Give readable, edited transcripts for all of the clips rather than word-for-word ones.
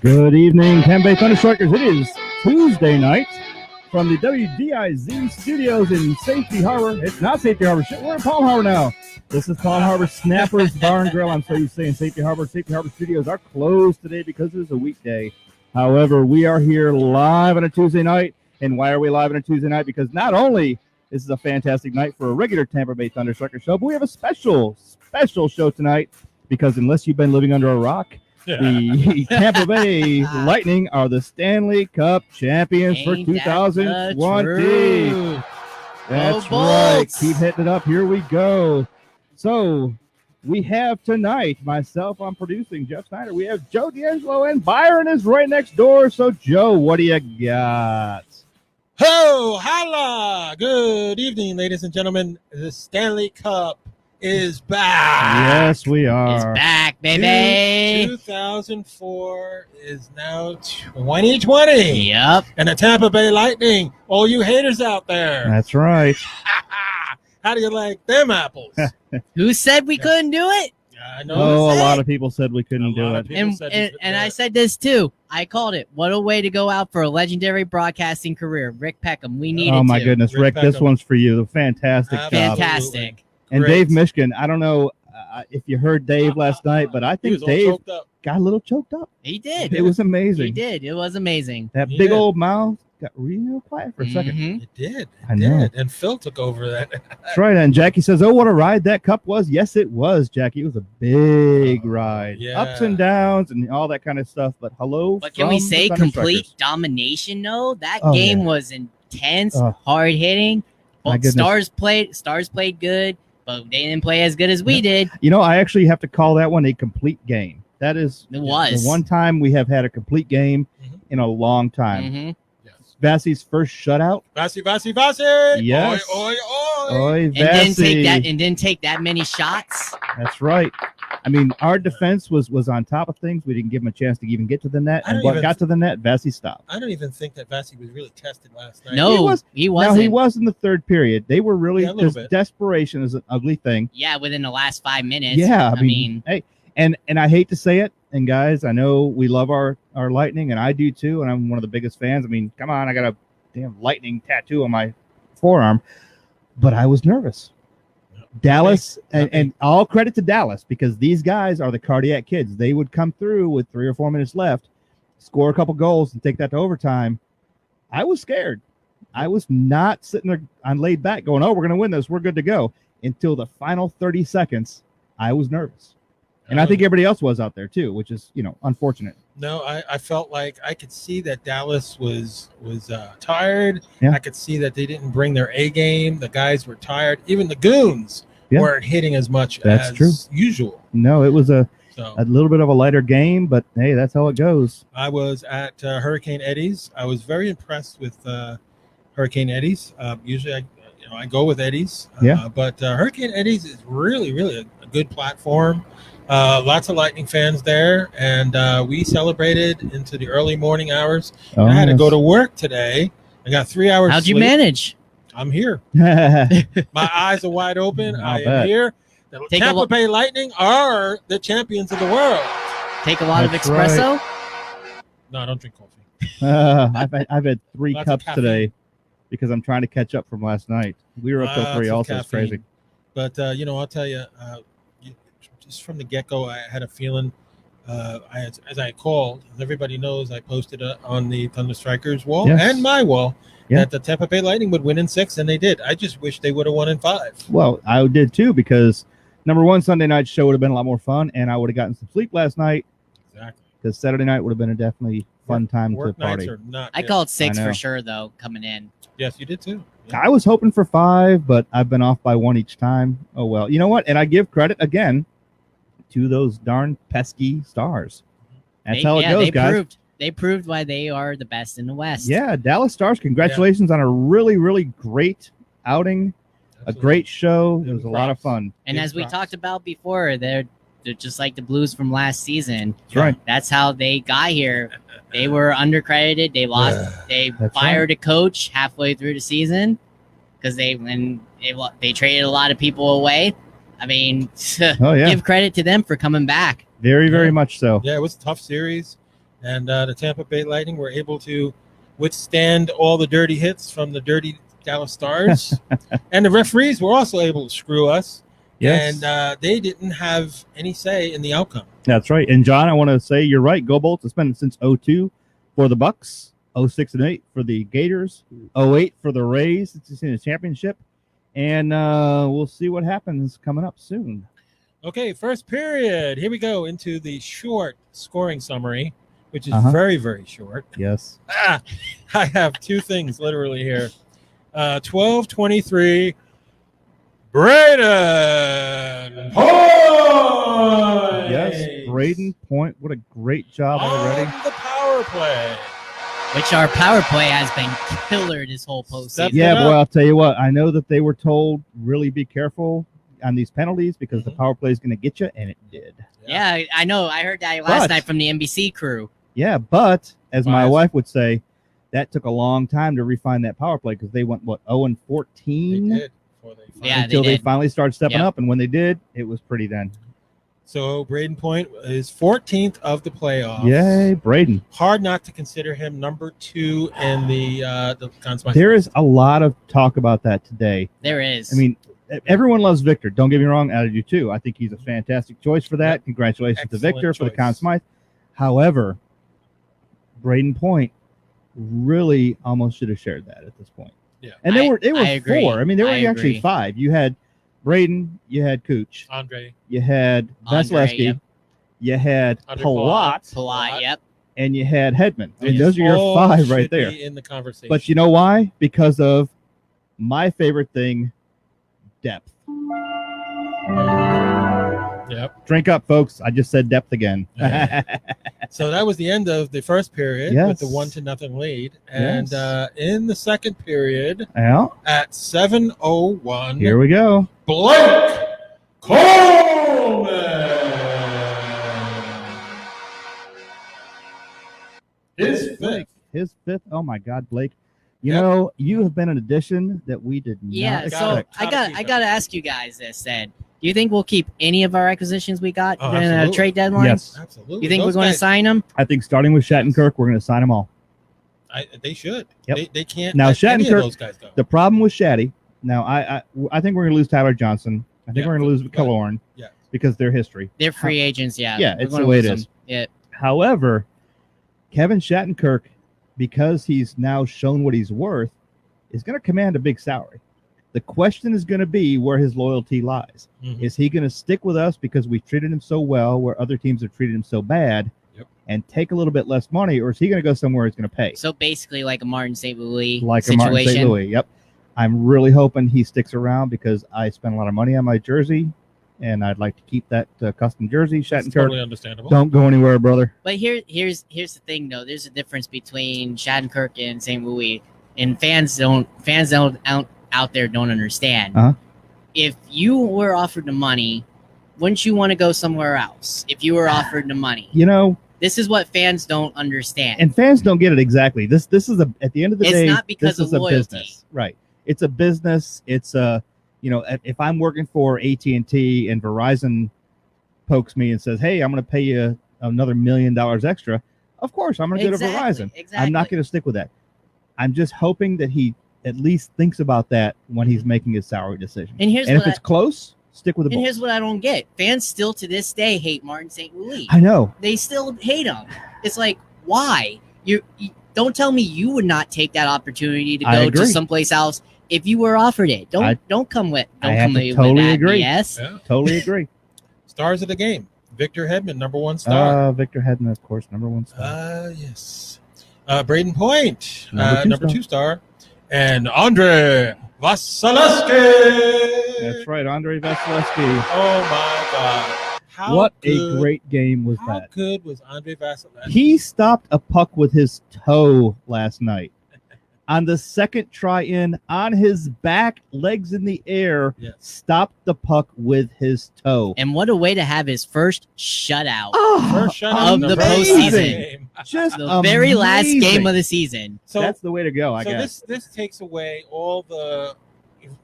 Good evening, Tampa Bay Thunderstrikers. It is Tuesday night from the WDIZ studios in Safety Harbor. It's not Safety Harbor. Shit, we're in Palm Harbor now. This is Palm Harbor Snappers Bar and Grill. I'm so used to saying Safety Harbor. Safety Harbor studios are closed today because it is a weekday. However, we are here live on a Tuesday night. And why are we live on a Tuesday night? Because not only this is a fantastic night for a regular Tampa Bay Thunderstrikers show, but we have a special show tonight because unless you've been living under a rock, the Tampa Bay Lightning are the Stanley Cup champions for 2020. That's right. Keep hitting it up. Here we go. So we have tonight, myself, I'm producing, Jeff Snyder. We have Joe D'Angelo, and Byron is right next door. So, Joe, what do you got? Ho, holla! Good evening, ladies and gentlemen. The Stanley Cup is back. Yes, we are. It's back, baby. 2004 is now 2020. Yep. And the Tampa Bay Lightning, all you haters out there. That's right. How do you like them apples? Who said we couldn't do it? I know. Oh, a lot of people said we couldn't do it. And I said this too. I called it. What a way to go out for a legendary broadcasting career. Rick Peckham, we needed to. Oh, my goodness. Rick, this one's for you. Fantastic job. Fantastic. And Great. Dave Mishkin, I don't know if you heard Dave last night, but I think Dave got a little choked up. He did. It was amazing. He did. It was amazing. That big old mouth got real quiet for a second. It did. I know. And Phil took over that. That's right. And Jackie says, oh, what a ride that cup was. Yes, it was, Jackie. It was a big ride. Yeah. Ups and downs and all that kind of stuff. But hello. But can we say complete domination, though? That game was intense, hard hitting. Both Stars played good, but they didn't play as good as we did. You know, I actually have to call that one a complete game. That is the one time we have had a complete game in a long time. Vassie's first shutout. Vassie. Yes. Oi. And didn't take that many shots. That's right. I mean, our defense was on top of things. We didn't give him a chance to even get to the net. And what got to the net, Vassie stopped. I don't even think that Vassie was really tested last night. No, he wasn't. No, he was in the third period. They were really just desperation is an ugly thing. Yeah, within the last 5 minutes. Yeah, I mean, hey, and I hate to say it, and guys, I know we love our Lightning, and I do too, and I'm one of the biggest fans. I mean, come on, I got a damn Lightning tattoo on my forearm, but I was nervous. Dallas, and all credit to Dallas, because these guys are the cardiac kids. They would come through with 3 or 4 minutes left, score a couple goals, and take that to overtime. I was scared. I was not sitting there on laid back going, oh, we're going to win this. We're good to go. Until the final 30 seconds, I was nervous. And I think everybody else was out there too, which is, unfortunate. No, I felt like I could see that Dallas was tired. Yeah. I could see that they didn't bring their A game. The guys were tired. Even the goons weren't hitting as much as usual. No, it was a little bit of a lighter game, but hey, that's how it goes. I was at Hurricane Eddie's. I was very impressed with Hurricane Eddie's. Usually I go with Eddie's. But Hurricane Eddie's is really, really a good platform. Lots of Lightning fans there, and we celebrated into the early morning hours. I had to go to work today. I got 3 hours How'd sleep. you manage? I'm here. My eyes are wide open. I am here. The Tampa Bay Lightning are the champions of the world. Take a lot of espresso? Right. No, I don't drink coffee. I've had 3 cups today because I'm trying to catch up from last night. We were up till 3 also. It's crazy. But, I'll tell you, just from the get-go, I had a feeling, as I called, as everybody knows, I posted on the Thunderstrikers wall and my wall that the Tampa Bay Lightning would win in 6, and they did. I just wish they would have won in 5. Well, I did too, because number one, Sunday night show would have been a lot more fun, and I would have gotten some sleep last night. Exactly. Because Saturday night would have been a definitely fun time to party. I called 6 for sure, though, coming in. Yes, you did too. Yeah. I was hoping for 5, but I've been off by 1 each time. Oh, well. You know what? And I give credit, again, to those darn pesky Stars. That's how it goes, guys. They proved why they are the best in the West. Yeah, Dallas Stars, congratulations on a really, really great outing. Absolutely. A great show. It was a lot of fun. And as we talked about before, they're just like the Blues from last season. That's right. That's how they got here. They were undercredited. They lost. They fired a coach halfway through the season because they traded a lot of people away. I mean, give credit to them for coming back. Very, very much so. Yeah, it was a tough series. And the Tampa Bay Lightning were able to withstand all the dirty hits from the dirty Dallas Stars. And the referees were also able to screw us. Yes. And they didn't have any say in the outcome. That's right. And John, I want to say you're right. Go Bolts has been since 02 for the Bucks, 06 and 8 for the Gators, 08 for the Rays. It's in the championship. And we'll see what happens coming up soon. Okay, first period. Here we go into the short scoring summary, which is very, very short. Yes. I have two things literally here. 12-23. Braden Point! Yes, Braden Point. What a great job already. On the power play. Which our power play has been killer this whole postseason. Yeah, boy, I'll tell you what. I know that they were told really be careful on these penalties because the power play is going to get you, and it did. Yeah, I know. I heard that last night from the NBC crew. Yeah, but as my wife would say, that took a long time to refine that power play because they went, 0-14? They did. Until they finally started stepping up, and when they did, it was pretty then. So Braden Point is 14th of the playoffs. Yay, Braden! Hard not to consider him number 2 in the Conn Smythe. There is a lot of talk about that today. There is. I mean, everyone loves Victor. Don't get me wrong, I do too. I think he's a fantastic choice for that. Congratulations to Victor for the Conn Smythe. However, Braden Point really almost should have shared that at this point. Yeah, and they were agree. 4. I mean, there were I actually agree. 5. You had Braden, you had Cooch, Andre, you had Vasilevsky, yep. you had Palat, yep. and you had Hedman. I mean, These those are your all 5 right should there. be in the conversation. But you know why? Because of my favorite thing, depth. Yep. Drink up, folks. I just said depth again. So that was the end of the first period with the Yes. 1-0 lead. And in the second period, Yeah. at 7:01, Here we go. Blake Coleman. His fifth. His fifth. Oh my God, Blake. You know, you have been an addition that we did not Yeah, so expect. I got to ask you guys this then. Do you think we'll keep any of our acquisitions we got in a absolutely. trade deadline? Yes. Absolutely. You think Those we're going to guys- sign them? I think starting with Shattenkirk, we're going to sign them all. They should. Yep. They can't Now, let any of Shattenkirk- those guys go. The problem with Shatty, now I think we're going to lose Tyler Johnson. I think Yeah, we're going to lose good. Killorn Yeah. because they're history. They're free agents, yeah. Yeah, We're it's gonna the way lose it them. is. Yeah. However, Kevin Shattenkirk, because he's now shown what he's worth, is going to command a big salary. The question is going to be where his loyalty lies. Mhm. Is he going to stick with us because we've treated him so well where other teams have treated him so bad and take a little bit less money, or is he going to go somewhere he's going to pay? So basically like a Martin St. Louis Like a situation. Martin St. Louis, yep. I'm really hoping he sticks around because I spent a lot of money on my jersey, and I'd like to keep that custom jersey. It's Shattenkirk, totally understandable. don't go anywhere, brother. But here's the thing though. There's a difference between Shattenkirk and St. Louis, and fans out there don't understand. Uh-huh. If you were offered the money, wouldn't you want to go somewhere else? If you were offered the money, You know, this is what fans don't understand. and fans don't get it exactly. This is at the end of the It's day, not because this of is loyalty. a business, right? It's a business. It's a, if I'm working for AT&T and Verizon pokes me and says, "Hey, I'm going to pay you another $1 million extra," of course I'm going to go to Verizon. I'm not going to stick with that. I'm just hoping that he at least thinks about that when he's making his salary decision. And here's if what it's close, stick with the and Bulls. here's what I don't get. Fans still to this day hate Martin St. Louis. I know. They still hate him. It's like, why? You don't tell me you would not take that opportunity to I go agree. to someplace else if you were offered it. Don't I come with have to with totally that agree. BS. Yeah. Totally agree. Stars of the game. Victor Hedman, number 1 star. Victor Hedman, of course, number 1 star. Yes. Braden Point, Number 2 2 star. And Andre Vasilevsky. That's right, Andre Vasilevsky. Oh, my God. How What good, a great game was How that. good was Andre Vasilevsky? He stopped a puck with his toe last night. On the second try in, on his back, legs in the air, Yes. stopped the puck with his toe. And what a way to have his first shutout. First shutout Of the first postseason. game. Just The very last amazing. game of the season. So, That's the way to go, I so guess. this takes away all the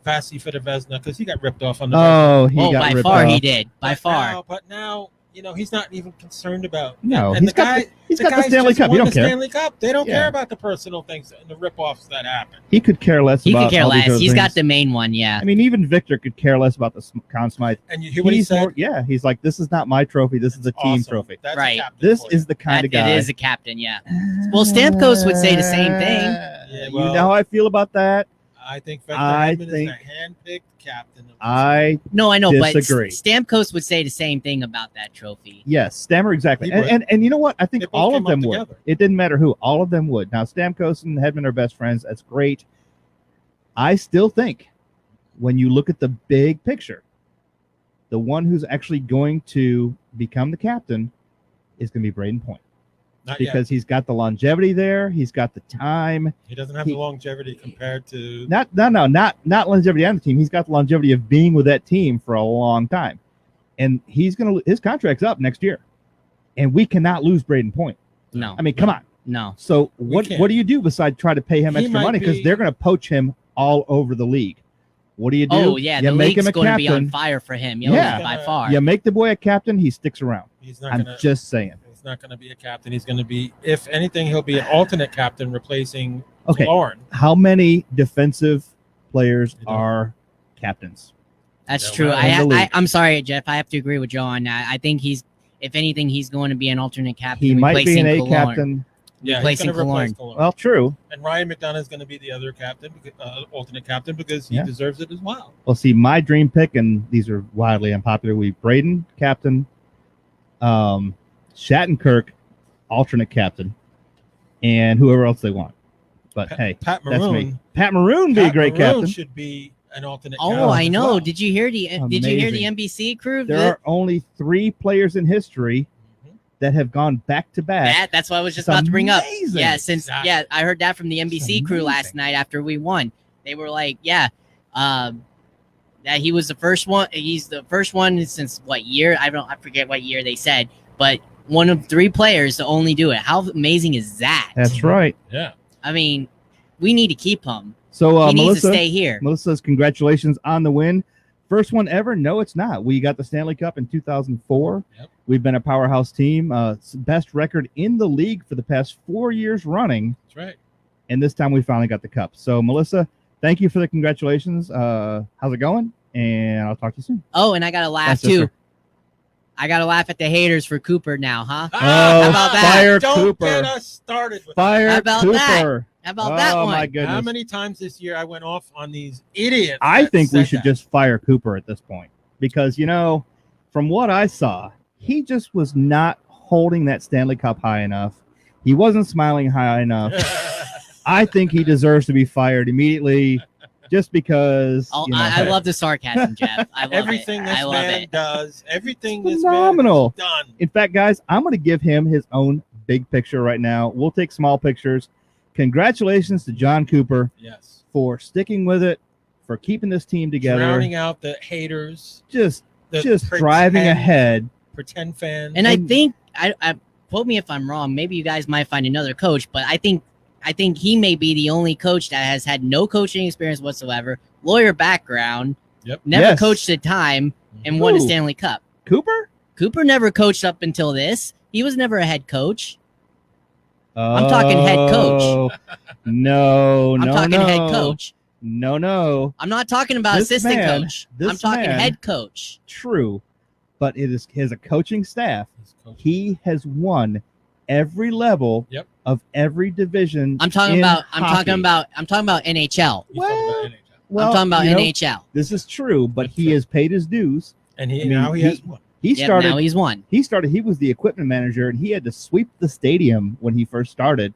Vasi for the Vesna because he got ripped off on the Oh, he got by ripped far off. he did. By far. But now, he's not even concerned about. No, and he's got the Stanley Cup. He You don't the care. Stanley Cup. They don't Yeah. care about the personal things and the rip-offs that happen. He could care less He about could care all these less. other He's got things. the main one, yeah. I mean, even Victor could care less about the Conn Smythe. And you hear what he said? He's like, this is not my trophy. This is a team Awesome. trophy. That's Right. A captain This for is you. the kind of That- guy. It is a captain, yeah. Well, Stamkos would say the same thing. Yeah, You well- know how I feel about that. I think Victor I Hedman think- is the hand-picked captain. Of this I No, I know, Disagree. but Stamkos would say the same thing about that trophy. yes, Stammer exactly, He would. and you know what? I think They both all of came up them would. together. It didn't matter who. All of them would. Now Stamkos and Hedman are best friends. That's great. I still think when you look at the big picture, the one who's actually going to become the captain is going to be Braden Point. Not yet. Because he's got the longevity there, he's got the time. He doesn't have the longevity compared to. Not longevity on the team. He's got the longevity of being with that team for a long time, and his contract's up next year, and we cannot lose Braden Point. No. I mean, come on. No. So We what can't. do you do besides try to pay him He extra might money because be- they're going to poach him all over the league? What do you do? Oh, yeah, you the make him league's a going to be on captain. fire for him. Yeah. By far. You make the boy a captain, he sticks around. He's not I'm gonna. just saying. He's not going to be a captain. He's going to be, if anything, he'll be an alternate captain replacing Okay. Lauren. How many defensive players You don't- are captains? That's Yeah, true. well, in the league. I'm sorry, Jeff. I have to agree with Joe on that. I think if anything, he's going to be an alternate captain. He might be replacing an A Killorn. captain. Yeah, Replacing he's going to replace Killorn. Killorn. Well, true. And Ryan McDonough is going to be the other captain, alternate captain, because he Yeah. deserves it as well. Well, see, my dream pick, and these are wildly unpopular, we Braden, captain, Shattenkirk, alternate captain, and whoever else they want. But hey, Pat that's me. Maroon. Pat Maroon be a great Maroon captain. should be an alternate. Oh, captain I as know. well. Did you hear the Amazing. NBC crew? There are only 3 players in history that have gone back to back. That's what I was just It's about to bring up. amazing. Yeah, Exactly. I heard that from the NBC crew last amazing. night after we won. They were like, that he was the first one. He's the first one since what year? I forget what year they said, but one of 3 players to only do it. How amazing is that? That's right. Yeah. I mean, we need to keep him. So He needs Melissa, to stay here. Melissa says congratulations on the win. First one ever? No, it's not. We got the Stanley Cup in 2004. Yep. We've been a powerhouse team. Best record in the league for the past 4 years running. That's right. And this time we finally got the cup. So, Melissa, thank you for the congratulations. How's it going? And I'll talk to you soon. Oh, and I got to laugh, That's too. sister. I got to laugh at the haters for Cooper now, huh? Oh, How about that? fire Don't Cooper. get us started with Fire How about that? Cooper. How about that Oh, one? my that. goodness. How many times this year I went off on these idiots? I that think we said should that? just fire Cooper at this point because, from what I saw, he just was not holding that Stanley Cup high enough. He wasn't smiling high enough. I think he deserves to be fired immediately just because. I love the sarcasm, Jeff. I love everything it. this I love man it. does, everything It's this man phenomenal. has done. In fact, guys, I'm going to give him his own big picture right now. We'll take small pictures. Congratulations to John Cooper Yes. for sticking with it, for keeping this team together. Drowning out the haters, Just the driving pretend- ahead. Pretend fans. And I think I quote me if I'm wrong. Maybe you guys might find another coach, but I think he may be the only coach that has had no coaching experience whatsoever, lawyer background, Yep. never Yes. coached a time, and won a Who? Stanley Cup. Cooper? Cooper never coached up until this. He was never a head coach. I'm talking head coach. Oh, No, I'm no, talking no. head coach. No. I'm not talking about This assistant man- coach. this I'm talking man- head coach. True. But it is his coaching staff. He's coaching. He has won every level Yep. of every division. I'm talking in about hockey. NHL. He's talking about NHL. Well, I'm talking about you know, NHL. This is true, but That's he true. has paid his dues. And I mean, now he has one. He Yep, started. now he's won. He was the equipment manager, and he had to sweep the stadium when he first started.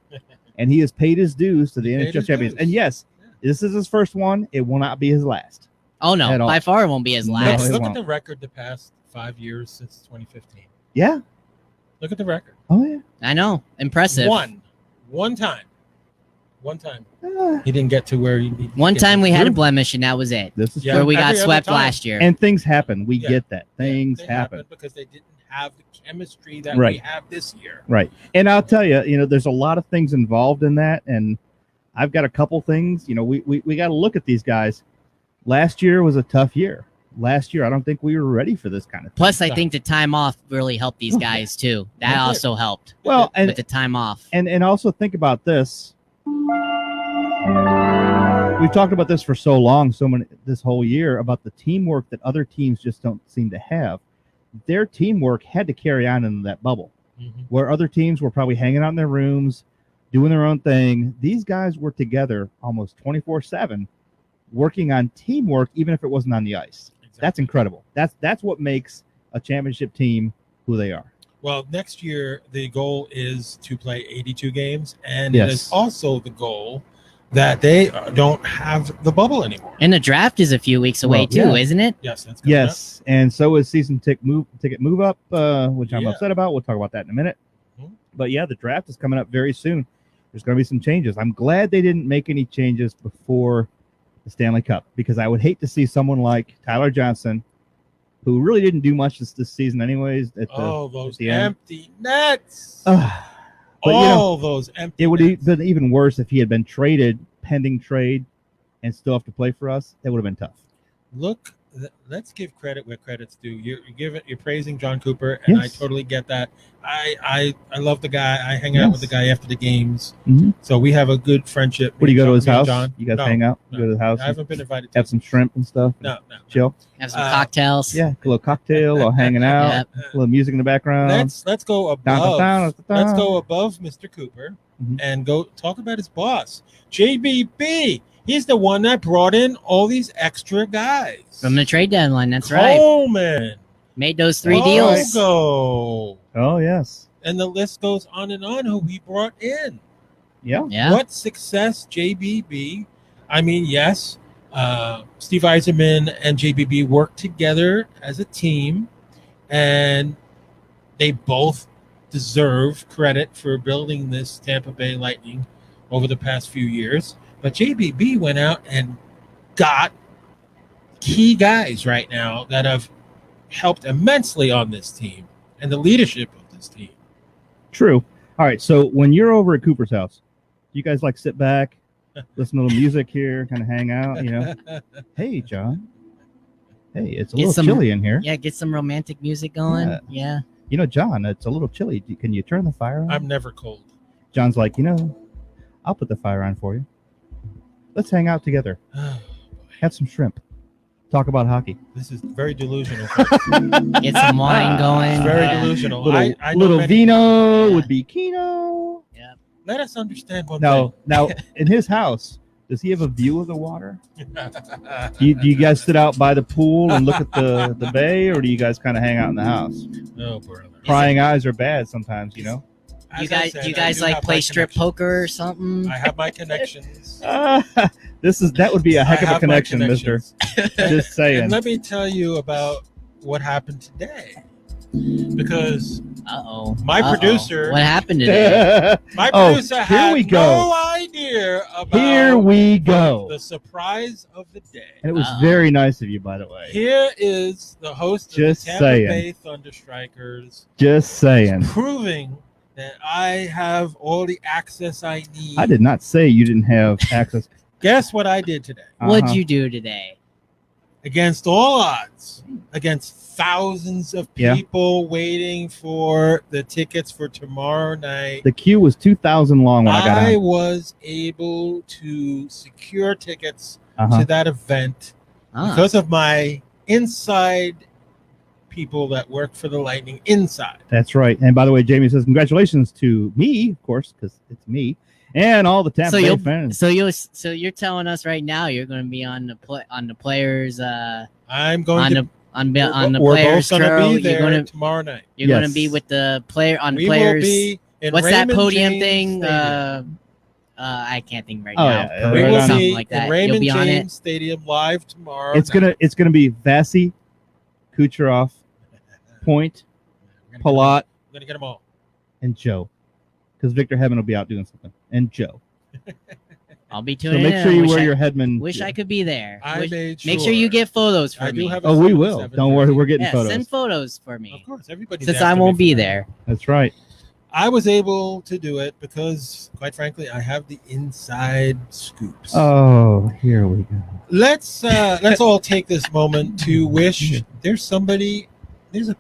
And he has paid his dues to the He paid NHL his champions. dues. And yes, this is his first one. It will not be his last. Oh no, At all. by far it won't be his No, last. it Look won't. at the record the past 5 years since 2015. Yeah. Look at the record. Oh yeah. I know, impressive. One time. Ah, He didn't get to where he needed. One to get time to. we had a blemish, and that was it. this is Yeah. Where true. we got Every other swept time. last year. And things happen. We Yeah. get that. Things They happen. because they didn't have the chemistry that Right. we have this year. Right. And I'll tell you, there's a lot of things involved in that. And I've got a couple things, we got to look at these guys. Last year was a tough year. last year, I don't think we were ready for this kind of thing. Plus, I think the time off really helped these guys too. That also helped. Well, and with the time off, and also think about this. We've talked about this for so long, this whole year, about the teamwork that other teams just don't seem to have. Their teamwork had to carry on in that bubble, where other teams were probably hanging out in their rooms, doing their own thing. These guys were together almost 24/7, working on teamwork, even if it wasn't on the ice. Exactly. That's incredible. That's what makes a championship team who they are. Well, next year, the goal is to play 82 games, and it is also the goal that they don't have the bubble anymore. And the draft is a few weeks away too, isn't it? Yes, that's yes. Up. And so is season ticket move up, which I'm upset about. We'll talk about that in a minute. But yeah, the draft is coming up very soon. There's going to be some changes. I'm glad they didn't make any changes before the Stanley Cup, because I would hate to see someone like Tyler Johnson, who really didn't do much this season anyways. Those empty nets. But, those empty it would nets. have been even worse if he had been traded, pending trade, and still have to play for us. That would have been tough. Look, let's give credit where credit's due. You're praising John Cooper, and I totally get that. I love the guy. I hang out with the guy after the games, so we have a good friendship. What do you go to his house? John? You guys hang out? No, go to the house? I haven't been invited. Have some shrimp and stuff. No. Chill. Have some cocktails. Yeah, a little cocktail or hanging out. A little music in the background. Let's go above. Let's go above Mr. Cooper and go talk about his boss, JBB. He's the one that brought in all these extra guys from the trade deadline. That's right. Coleman made those 3 deals. Oh yes. And the list goes on and on. Who he brought in. Yeah. What success, JBB? I mean, yes. Steve Yzerman and JBB worked together as a team, and they both deserve credit for building this Tampa Bay Lightning over the past few years. But JBB went out and got key guys right now that have helped immensely on this team and the leadership of this team. True. All right, so when you're over at Cooper's house, you guys like sit back, listen to the music here, kind of hang out, Hey, John. Hey, it's a little chilly in here. Yeah, get some romantic music going. Yeah. John, it's a little chilly. Can you turn the fire on? I'm never cold. John's like, I'll put the fire on for you. Let's hang out together. Have some shrimp. Talk about hockey. This is very delusional. Get some wine going. It's very delusional. Little vino would be Kino. Yeah. Let us understand one thing. Now, in his house, does he have a view of the water? Do you guys sit out by the pool and look at the bay, or do you guys kind of hang out in the house? No, brother. Prying eyes are bad sometimes, Do you guys like play strip poker or something? I have my connections. That would be a heck of a connection, mister. Just saying. And let me tell you about what happened today. Because my producer. What happened today? My producer had no idea about the surprise of the day. And it was very nice of you, by the way. Here is the host of the Tampa Bay Thunderstrikers. Just saying. Proving that I have all the access I need. I did not say you didn't have access. Guess what I did today? What'd you do today? Against all odds, against thousands of people waiting for the tickets for tomorrow night. The queue was 2,000 long when I got on. I was able to secure tickets to that event because of my inside people that work for the Lightning inside. That's right. And by the way, Jamie says congratulations to me, of course, because it's me and all the Tampa Bay fans. So you're telling us right now you're going to be on the players. I'm going to on the we're players. Both going to be there tomorrow night. You're going to be with the player on we players. Will be in what's Raymond that podium James thing? Stadium. I can't think right now. Yeah. We will something be like that. in Raymond You'll be on James it. Stadium live tomorrow. It's gonna be Vasi, Kucherov, Point, Palat. I'm gonna get them all. And Joe, because Victor Hedman will be out doing something. And Joe. I'll be tuning in. So make sure you wear your Hedman. Wish I could be there. Make sure you get photos for me. We will. Don't worry, we're getting photos. Send photos for me. Of course, everybody. Since I won't be there. That's right. I was able to do it because, quite frankly, I have the inside scoops. Oh, here we go. Let's all take this moment to wish there's a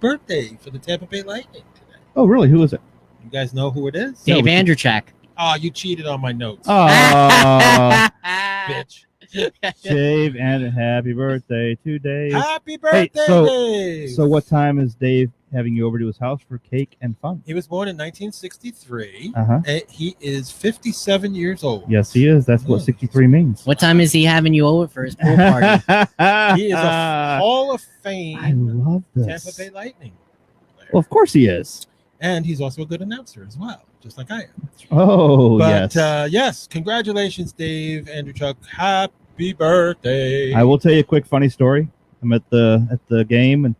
birthday for the Tampa Bay Lightning today. Oh, really? Who is it? You guys know who it is? Dave Andrechek. Oh, you cheated on my notes. Oh, Bitch. Dave, and happy birthday to Dave. Happy birthday, Dave. So what time is Dave having you over to his house for cake and fun? He was born in 1963. Uh-huh. He is 57 years old. Yes, he is. That's what 63 means. What time is he having you over for his pool party? He is a Hall of Fame I love this. Tampa Bay Lightning player. Well, of course he is. And he's also a good announcer as well, just like I am. Oh, But yes. yes, congratulations, Dave Andrechuk. Happy birthday. I will tell you a quick funny story. I'm at the game, and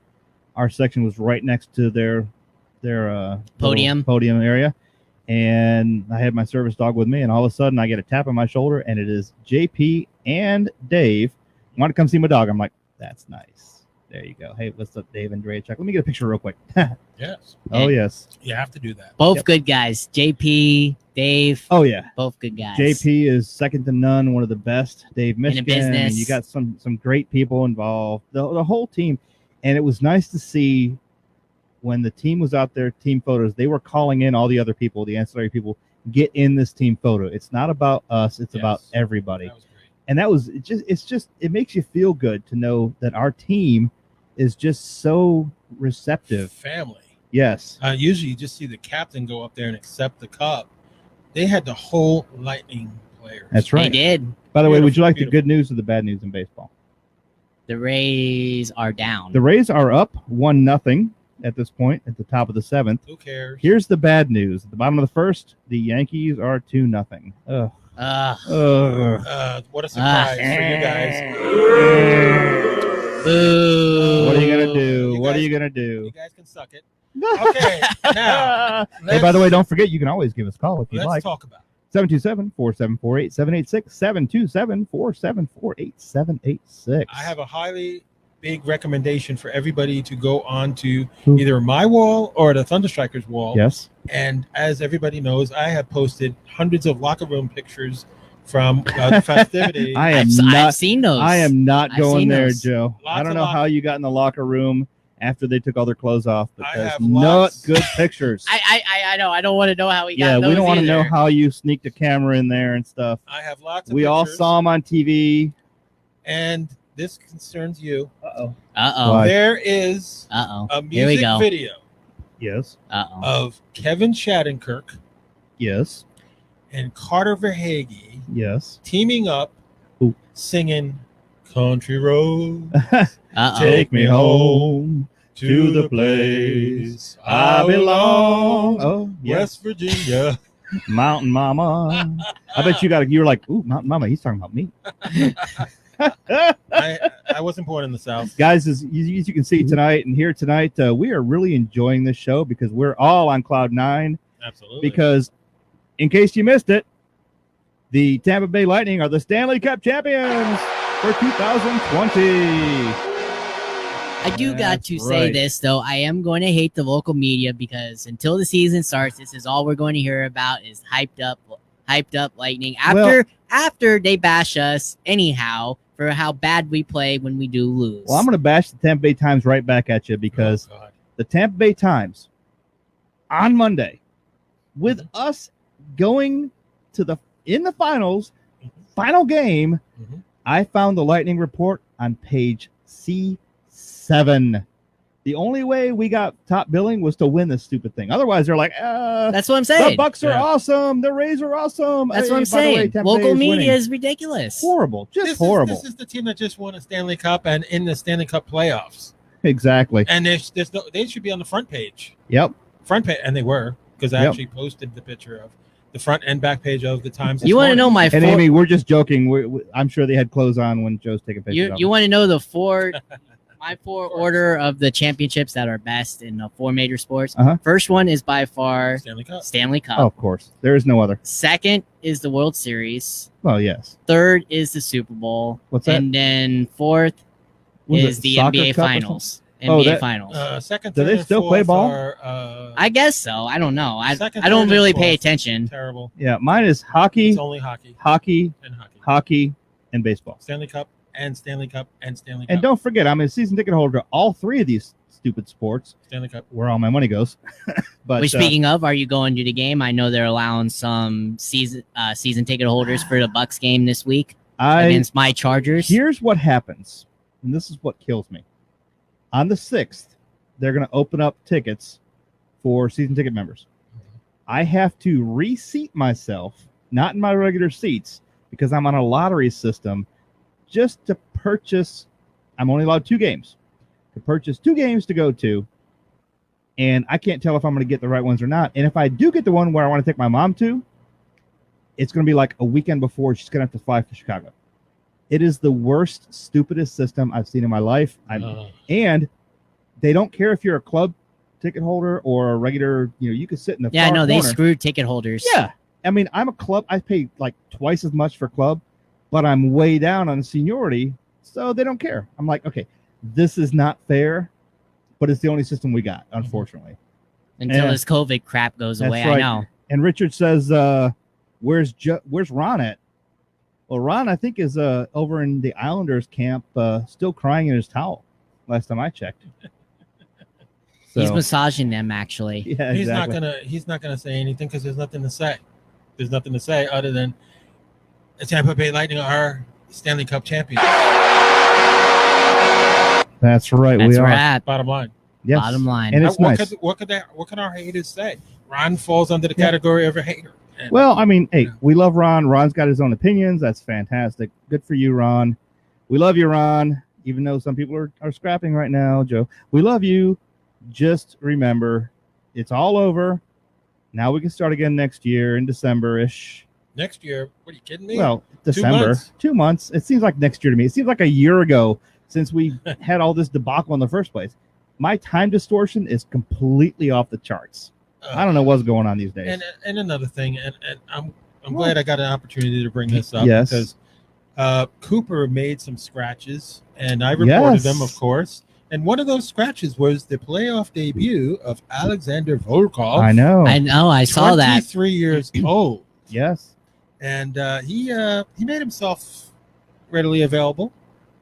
our section was right next to their Podium area, and I had my service dog with me, and all of a sudden I get a tap on my shoulder, and it is JP and Dave. Want to come see my dog? I'm like, that's nice. There you go. Hey, what's up, Dave and Andrechuk? Let me get a picture real quick. Yes. Oh, yes. You have to do that. Both good guys. JP, Dave. Oh, yeah. Both good guys. JP is second to none, one of the best. Dave Michigan. business. You got some great people involved, the whole team. And it was nice to see when the team was out there, team photos, they were calling in all the other people, the ancillary people, get in this team photo. It's not about us. It's about everybody. That was great. And that was it makes you feel good to know that our team is just so receptive. Family. Yes. Usually you just see the captain go up there and accept the cup. They had the whole Lightning players. That's right. They did. By the way, would you like the Beautiful. good news or the bad news in baseball? The Rays are down. The Rays are up 1-0 at this point at the top of the 7th. Who cares? Here's the bad news. At the bottom of the 1st, the Yankees are 2-0. Ugh. What a surprise for you guys. Boo. What are you gonna do? You What are guys- you gonna do? You guys can suck it. Okay, now Hey, by the way, don't forget you can always give us a call if you'd let's like. talk about it. 727-474-8786, 727-474-8786. I have a highly big recommendation for everybody to go on to Who? either my wall or the Thunderstrikers wall. Yes. And as everybody knows, I have posted hundreds of locker room pictures from the festivities. I've seen those. I am not I've going seen there, those. Joe. Lots I don't of know how you got in the locker room after they took all their clothes off, but I there's have not lots. good pictures. I know. I don't want to know how he got Yeah, those we don't want to know either. how you sneaked a camera in there and stuff. I have lots of We all pictures, saw them on TV. and this concerns you. Uh-oh. Uh-oh. Why? There is Uh-oh. a Here we music go. video Yes. Uh-oh. of Kevin Shattenkirk Yes. and Carter Verhaeghe Yes. teaming up, Ooh. singing "Country Road." Uh-oh. Take me home to the place I belong. Oh, yes. West Virginia. Mountain Mama. I bet you were like, ooh, Mountain Mama, he's talking about me. I wasn't born in the South. Guys, as you can see tonight and here tonight, we are really enjoying this show because we're all on Cloud 9. Absolutely. Because, in case you missed it, the Tampa Bay Lightning are the Stanley Cup champions for 2020. I do got That's to say right. this, though. I am going to hate the local media because until the season starts, this is all we're going to hear about is hyped up Lightning. After they bash us anyhow for how bad we play when we do lose. Well, I'm going to bash the Tampa Bay Times right back at you because Oh, God. the Tampa Bay Times on Monday, with us going to in the finals, final game, Mhm. I found the Lightning report on page C7. The only way we got top billing was to win this stupid thing. Otherwise, they're like, That's what I'm the saying. Bucks are Yeah. awesome. The Rays are awesome. That's what I'm Hey, by the way, saying. Tampa Bay Local is media winning. is ridiculous. Horrible. Just This horrible. This is the team that just won a Stanley Cup and in the Stanley Cup playoffs. Exactly. And they should be on the front page. Yep. Front page, and they were, because I Yep. actually posted the picture of the front and back page of the Times. You want to know my And four, Amy, we're just joking. I'm sure they had clothes on when Joe's taking pictures. you of you them. want to know the my four order of the championships that are best in the four major sports. Uh-huh. First one is by far Stanley Cup. Stanley Cup. Oh, of course. There is no other. Second is the World Series. Well, yes. Third is the Super Bowl. What's that? And then fourth Was is it the Soccer NBA Cup or Finals. NBA Finals. Second, Do third, they and still fourth play ball? Are, I guess so. I don't know. I second, don't third, really and pay fourth. attention. Terrible. Yeah, mine is hockey, It's only hockey, hockey, and hockey. hockey, and baseball. Stanley Cup and Stanley Cup and Stanley Cup. And don't forget, I'm a season ticket holder to all three of these stupid sports, Stanley Cup. where all my money goes. But Which, speaking of, are you going to the game? I know they're allowing some season ticket holders for the Bucks game this week against my Chargers. Here's what happens, and this is what kills me. On the 6th, they're going to open up tickets for season ticket members. I have to reseat myself, not in my regular seats, because I'm on a lottery system, just to purchase. I'm only allowed 2 games. To purchase 2 games to go to, and I can't tell if I'm going to get the right ones or not. And if I do get the one where I want to take my mom to, it's going to be like a weekend before. She's going to have to fly to Chicago. It is the worst, stupidest system I've seen in my life. And they don't care if you're a club ticket holder or a regular, you could sit in the Yeah, I far know. They corner. screwed ticket holders. Yeah. I mean, I'm a club. I pay like twice as much for club, but I'm way down on seniority, so they don't care. I'm like, okay, this is not fair, but it's the only system we got, unfortunately. Until this COVID crap goes That's away, right. I know. And Richard says, where's Ron at? Well, Ron, I think, is over in the Islanders camp, still crying in his towel, last time I checked. He's massaging them, actually. Yeah, He's exactly. He's not gonna say anything because there's nothing to say. There's nothing to say other than the Tampa Bay Lightning are Stanley Cup champions. That's right. That's we where are. we're at. Bottom line. Yes. Bottom line. And it's what nice. what can our haters say? Ron falls under the category of a hater. And Well, I mean, hey, we love Ron. Ron's got his own opinions. That's fantastic. Good for you, Ron. We love you, Ron, even though some people are scrapping right now, Joe. We love you. Just remember, it's all over. Now we can start again next year in December-ish. next year, what are you kidding me? Well, December. 2 months. It seems like next year to me. It seems like a year ago since we had all this debacle in the first place. My time distortion is completely off the charts. I don't know what's going on these days. And another thing, and I'm glad I got an opportunity to bring this up Yes. because Cooper made some scratches, and I reported them, of course. And one of those scratches was the playoff debut of Alexander Volkov. I know. I saw that. 23 years old. Yes. And he made himself readily available.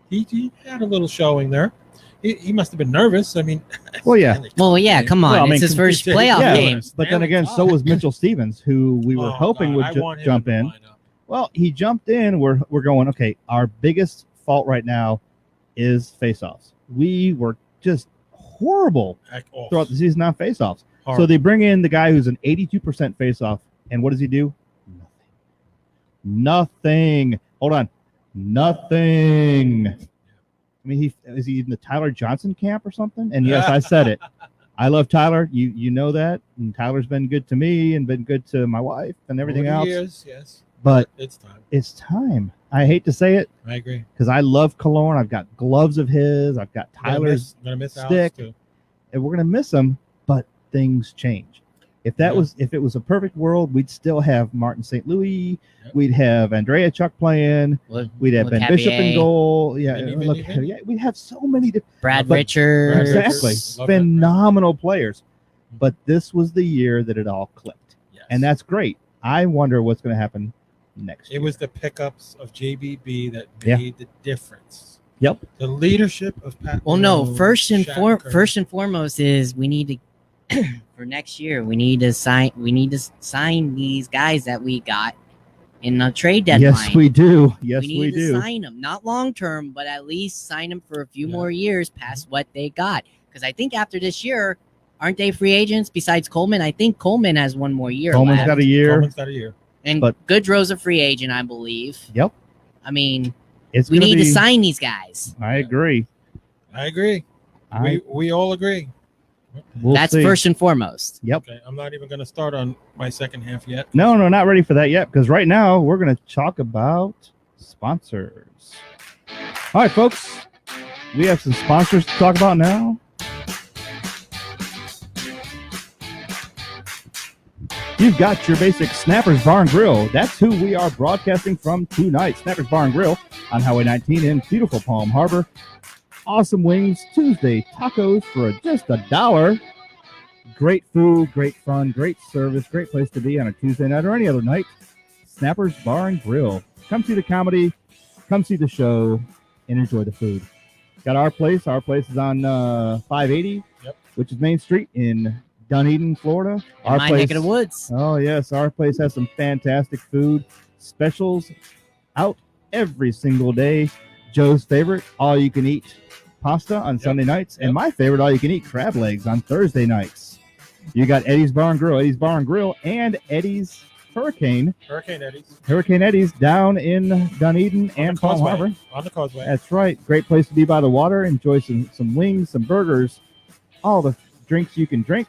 He had a little showing there. He must have been nervous. I mean, Well, yeah. Well, yeah, come on. Well, I mean, it's his first yeah, playoff Yeah, game. but then again, so was Mitchell Stevens, who we were hoping would jump in. Well, he jumped in. We're going, okay, our biggest fault right now is faceoffs. We were just horrible throughout the season on faceoffs. So they bring in the guy who's an 82% faceoff, and what does he do? Nothing. Hold on. Nothing. I mean, is he in the Tyler Johnson camp or something? And yes, I said it. I love Tyler. You know that. And Tyler's been good to me and been good to my wife and everything else. Years, yes. But it's time. It's time. I hate to say it. I agree. Because I love Killorn. I've got gloves of his. I've got Tyler's stick. And we're going to miss him, but things change. If it was a perfect world, we'd still have Martin St. Louis. Yep. We'd have Andrea Chuck playing. We'd have Ben Bishop in goal. Yeah, we'd have so many. Brad Richards. Exactly. Phenomenal players. But this was the year that it all clicked. Yes. And that's great. I wonder what's going to happen next year. It was the pickups of JBB that made the difference. Yep. The leadership of Pat. Well, no, first and foremost is we need to for next year, we need to sign these guys that we got in the trade deadline. Yes, we do. Yes, we do. Sign them, not long term, but at least sign them for a few more years past what they got. Because I think after this year, aren't they free agents besides Coleman? I think Coleman has one more year. Coleman's got a year. And Goodrow's a free agent, I believe. Yep. I mean, we need to sign these guys. I agree. We all agree. That's first and foremost. Yep. Okay, I'm not even going to start on my second half yet. No, not ready for that yet. Because right now we're going to talk about sponsors. All right, folks. We have some sponsors to talk about now. You've got your basic Snappers Bar and Grill. That's who we are broadcasting from tonight. Snappers Bar and Grill on Highway 19 in beautiful Palm Harbor. awesome wings. Tuesday tacos for just $1. Great food, great fun, great service, great place to be on a Tuesday night or any other night. Snappers Bar and Grill. Come see the comedy, come see the show, and enjoy the food. Got our place. Our place is on 580, which is Main Street in Dunedin, Florida. In my neck of the woods. Oh, yes. Our place has some fantastic food specials out every single day. Joe's favorite, all-you-can-eat pasta on Sunday nights. And my favorite, all-you-can-eat crab legs on Thursday nights. You got Eddie's Bar and Grill, and Eddie's Hurricane Eddie's down in Dunedin and Palm Harbor. On the Causeway. That's right. Great place to be by the water. Enjoy some wings, some burgers, all the drinks you can drink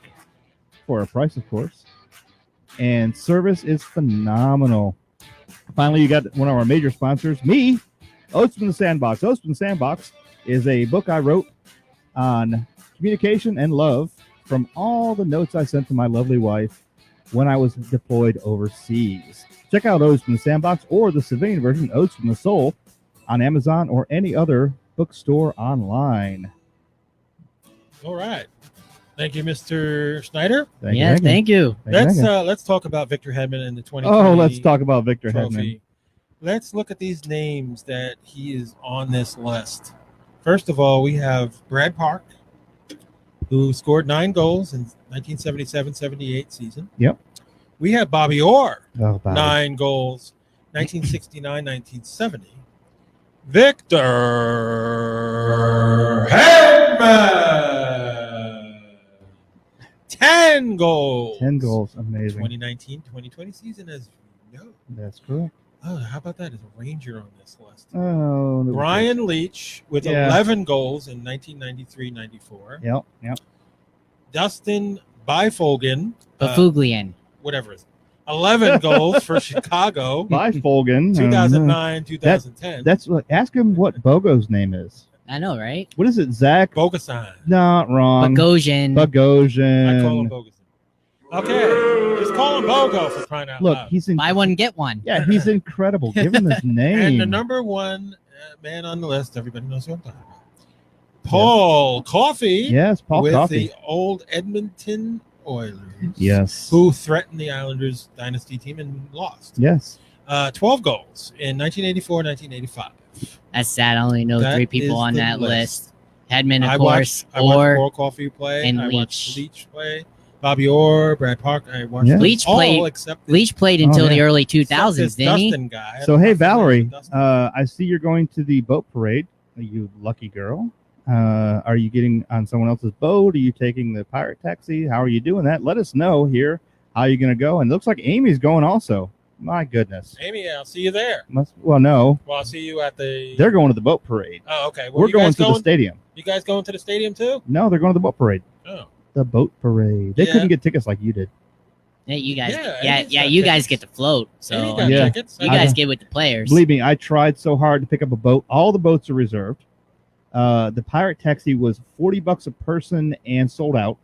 for a price, of course. And service is phenomenal. Finally, you got one of our major sponsors, me, Oats from the Sandbox. Oats from the Sandbox is a book I wrote on communication and love from all the notes I sent to my lovely wife when I was deployed overseas. Check out Oats from the Sandbox or the civilian version, Oats from the Soul, on Amazon or any other bookstore online. All right. Thank you, Mr. Schneider. Thank you. Let's talk about Victor Hedman and the 2020. Oh, let's talk about Victor trophy. Hedman. Let's look at these names that he is on this list. First of all, we have Brad Park, who scored 9 goals in 1977-78 season. Yep. We have Bobby Orr, Oh, Bobby. 9 goals, 1969-1970. Victor Hedman, 10 goals. 10 goals. Amazing. 2019-2020 season, as you know. That's correct. Oh, how about that? As a Ranger on this list. Oh, Brian Leach with 11 goals in 1993-94. Yep. Dustin Byfogen. Bafuglian. Whatever it is. 11 goals for Chicago. Byfogen. 2009-2010. That's what. Ask him what Bogo's name is. I know, right? What is it, Zach? Bogosan. Not wrong. Bogosian. I call him Bogosan. Okay, just call him Bogo for crying out Look, loud. he's Buy one, get one. Yeah, he's incredible. Give him his name. And the number one man on the list, everybody knows who I'm talking about. Paul Coffey. Yes, Paul with Coffey. the old Edmonton Oilers. Yes. Who threatened the Islanders dynasty team and lost. Yes. 12 goals in 1984-1985. That's sad. I only know That 3 people is on the that list. Hedman, of I course, watched Paul Orr. Coffey play. and I Leach. watched Leach play. Bobby Orr, Brad Park. I watched Yeah. them Leach all played- except Leach played until the early this 2000s, didn't he? Dustin guy. I So, don't hey, know if you know Valerie, Dustin. I see you're going to the boat parade. You lucky girl. Are you getting on someone else's boat? Are you taking the pirate taxi? How are you doing that? Let us know here how you're going to go. And it looks like Amy's going also. My goodness. Amy, I'll see you there. No. Well, I'll see you at the. They're going to the boat parade. Oh, okay. Well, We're you guys going to the stadium. You guys going to the stadium too? No, they're going to the boat parade. Oh. The boat parade. They Yeah. couldn't get tickets like you did. Yeah, you guys. Yeah, Yeah, Amy's you got guys tickets. get to float. So Amy got Yeah. tickets. you I guys know. get with the players. Believe me, I tried so hard to pick up a boat. All the boats are reserved. The pirate taxi was $40 a person and sold out.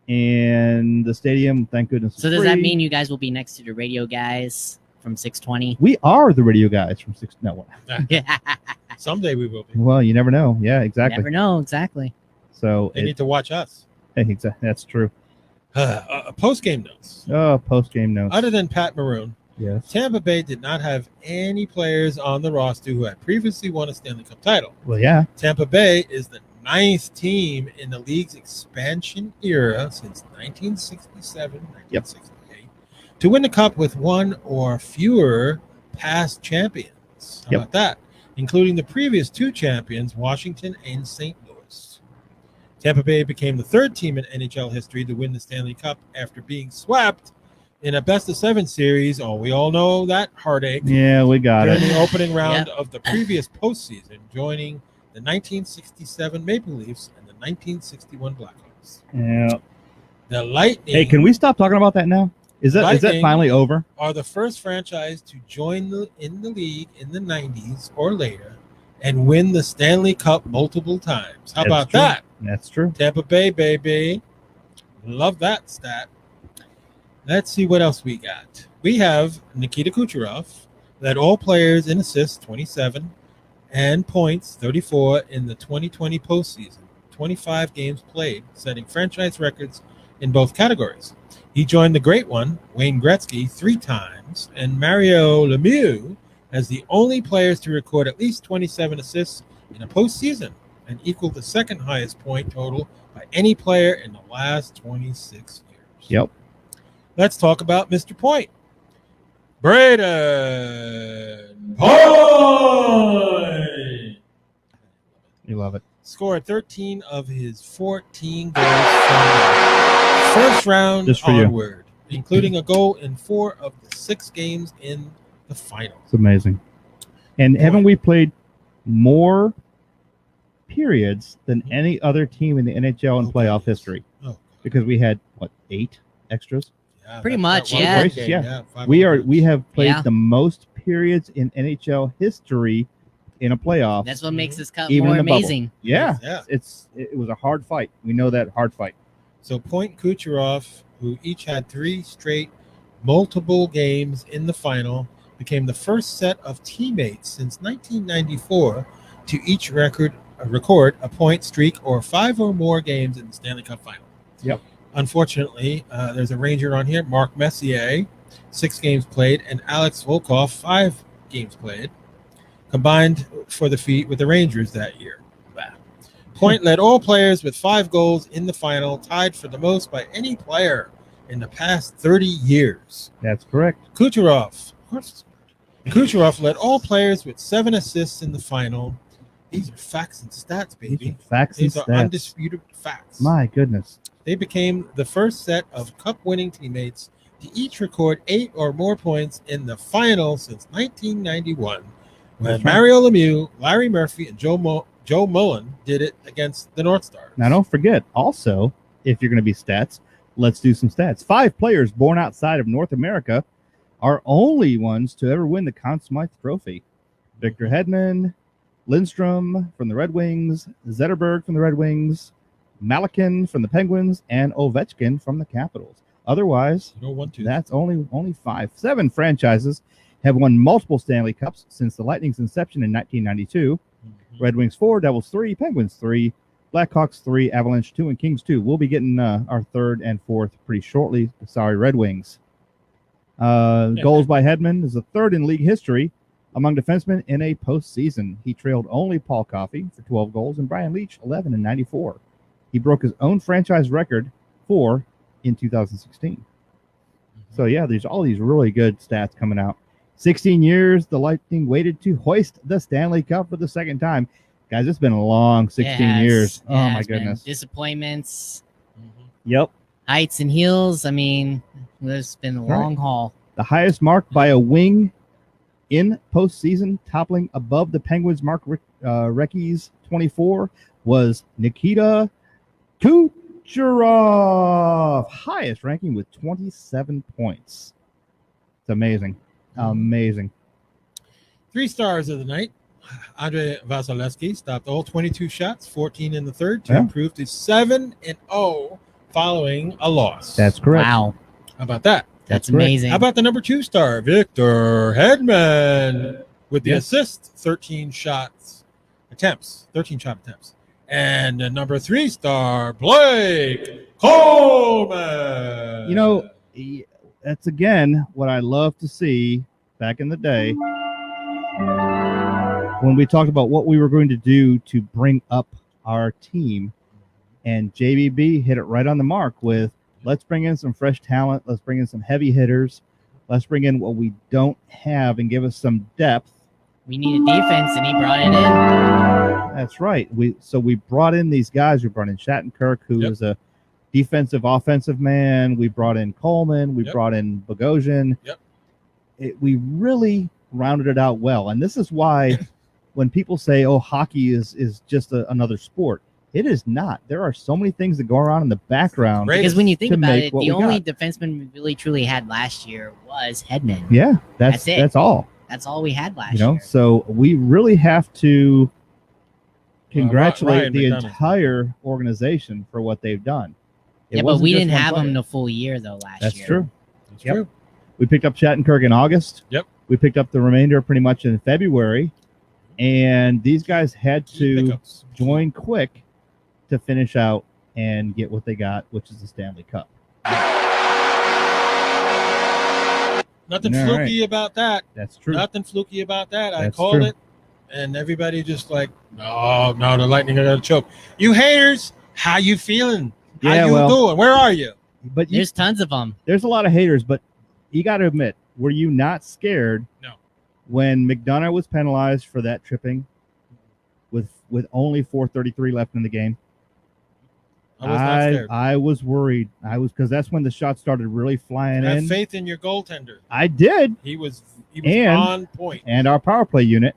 And the stadium, thank goodness. So is does that free. mean you guys will be next to the radio guys from 620? We are the radio guys from Six? No. Someday we will be. Well, you never know. Yeah, exactly. Never know exactly. So They need to watch us. exactly. That's true. Post game notes. Oh, post game notes. Other than Pat Maroon, Yes. Tampa Bay did not have any players on the roster who had previously won a Stanley Cup title. Well, yeah. Tampa Bay is the 9th team in the league's expansion era since 1967-1968 to win the Cup with one or fewer past champions. How about that? Including the previous 2 champions, Washington and St. Louis. Tampa Bay became the 3rd team in NHL history to win the Stanley Cup after being swept in a best-of-7 series. Oh, we all know that heartache. Yeah, we got During it. the opening round of the previous postseason, joining the 1967 Maple Leafs and the 1961 Blackhawks. Yeah. The Lightning Hey, can we stop talking about that now? Is that Lightning finally over? are the first franchise to join in the league in the 90s or later and win the Stanley Cup multiple times. How about true. that? That's true. Tampa Bay, baby. Love that stat. Let's see what else we got. We have Nikita Kucherov, led all players in assists, 27, and points, 34 in the 2020 postseason, 25 games played, setting franchise records in both categories. He joined the great one, Wayne Gretzky, 3 times, and Mario Lemieux as the only players to record at least 27 assists in a postseason and equal the second highest point total by any player in the last 26 years. Yep. Let's talk about Mr. Point. Braden Point! You love it. Scored 13 of his 14 goals from the first round Just for you. onward, including a goal in 4 of the 6 games in the final. It's amazing. And haven't we played more periods than any other team in the NHL in playoff history? Oh, Because we had, 8 extras? yeah, Pretty that much, one yeah. game, Yeah. 5 We games. have played Yeah. the most periods in NHL history in a playoff. That's what makes this cup Even more in the bubble. amazing. Yeah. Yeah. It was a hard fight. We know that, hard fight. So Point, Kucherov, who each had 3 straight multiple games in the final, became the first set of teammates since 1994 to each record a point streak or 5 or more games in the Stanley Cup final. Yep. Unfortunately, there's a Ranger on here, Mark Messier, 6 games played, and Alex Volkov, 5 games played, combined for the feat with the Rangers that year. Wow. Point led all players with 5 goals in the final, tied for the most by any player in the past 30 years. That's correct. Kucherov led all players with 7 assists in the final. These are facts and stats, baby. Facts and These are stats. undisputed facts. My goodness. They became the first set of cup-winning teammates to each record 8 or more points in the final since 1991, when That's right. Mario Lemieux, Larry Murphy, and Joe Mullen did it against the North Stars. Now, don't forget, also, if you're going to be stats, let's do some stats. 5 players born outside of North America are only ones to ever win the Conn Smythe Trophy. Victor Hedman, Lindstrom from the Red Wings, Zetterberg from the Red Wings, Malakin from the Penguins, and Ovechkin from the Capitals. Otherwise, that's only 5. 7 franchises have won multiple Stanley Cups since the Lightning's inception in 1992. Red Wings 4, Devils 3, Penguins 3, Blackhawks 3, Avalanche 2, and Kings 2. We'll be getting our 3rd and 4th pretty shortly. Sorry, Red Wings. Goals by Hedman is the 3rd in league history among defensemen in a postseason. He trailed only Paul Coffey for 12 goals and Brian Leetch 11 in 94. He broke his own franchise record 4 in 2016. So, yeah, there's all these really good stats coming out. 16 years, the Lightning waited to hoist the Stanley Cup for the 2nd time. Guys, it's been a long 16 years. Oh, my goodness. Disappointments. Yep. Heights and heels. I mean, it's been a long haul. The highest mark by a wing in postseason, toppling above the Penguins' Mark Recchi's 24, was Nikita Kucherov, highest ranking with 27 points. It's amazing. Amazing. 3 stars of the night. Andre Vasilevsky stopped all 22 shots, 14 in the 3rd, to improve to 7-0 following a loss. That's correct. Wow. How about that? That's amazing. How about the number 2 star, Victor Hedman, with the assist, 13 shot attempts. And the number 3 star, Blake Coleman. You know, that's again what I love to see back in the day when we talked about what we were going to do to bring up our team. And JBB hit it right on the mark with, let's bring in some fresh talent. Let's bring in some heavy hitters. Let's bring in what we don't have and give us some depth. We need a defense, and he brought it in. That's right. We brought in these guys. We brought in Shattenkirk, who is a defensive, offensive man. We brought in Coleman. We brought in Bogosian. We really rounded it out well. And this is why when people say, oh, hockey is just another sport, it is not. There are so many things that go around in the background. Because when you think about it, the only defenseman we really truly had last year was Hedman. Yeah, that's it. That's all. That's all we had last year. So we really have to congratulate the McDonough. entire organization for what they've done. But we didn't have him the full year, though, last year. That's true. That's true. We picked up Shattenkirk in August. Yep. We picked up the remainder pretty much in February. And these guys had to Pickups. join quick to finish out and get what they got, which is the Stanley Cup. Nothing All fluky about that. That's true. Nothing fluky about that. I That's called true. it, and everybody just like, no, the Lightning are gonna choke. You haters, how you feeling? How you doing? Where are you? But There's tons of them. There's a lot of haters, but you got to admit, were you not scared? No. When McDonough was penalized for that tripping, with only 4:33 left in the game. I was not scared. I was worried. I was, because that's when the shots started really flying in. Have faith in your goaltender. I did. He was And- on point. And our power play unit.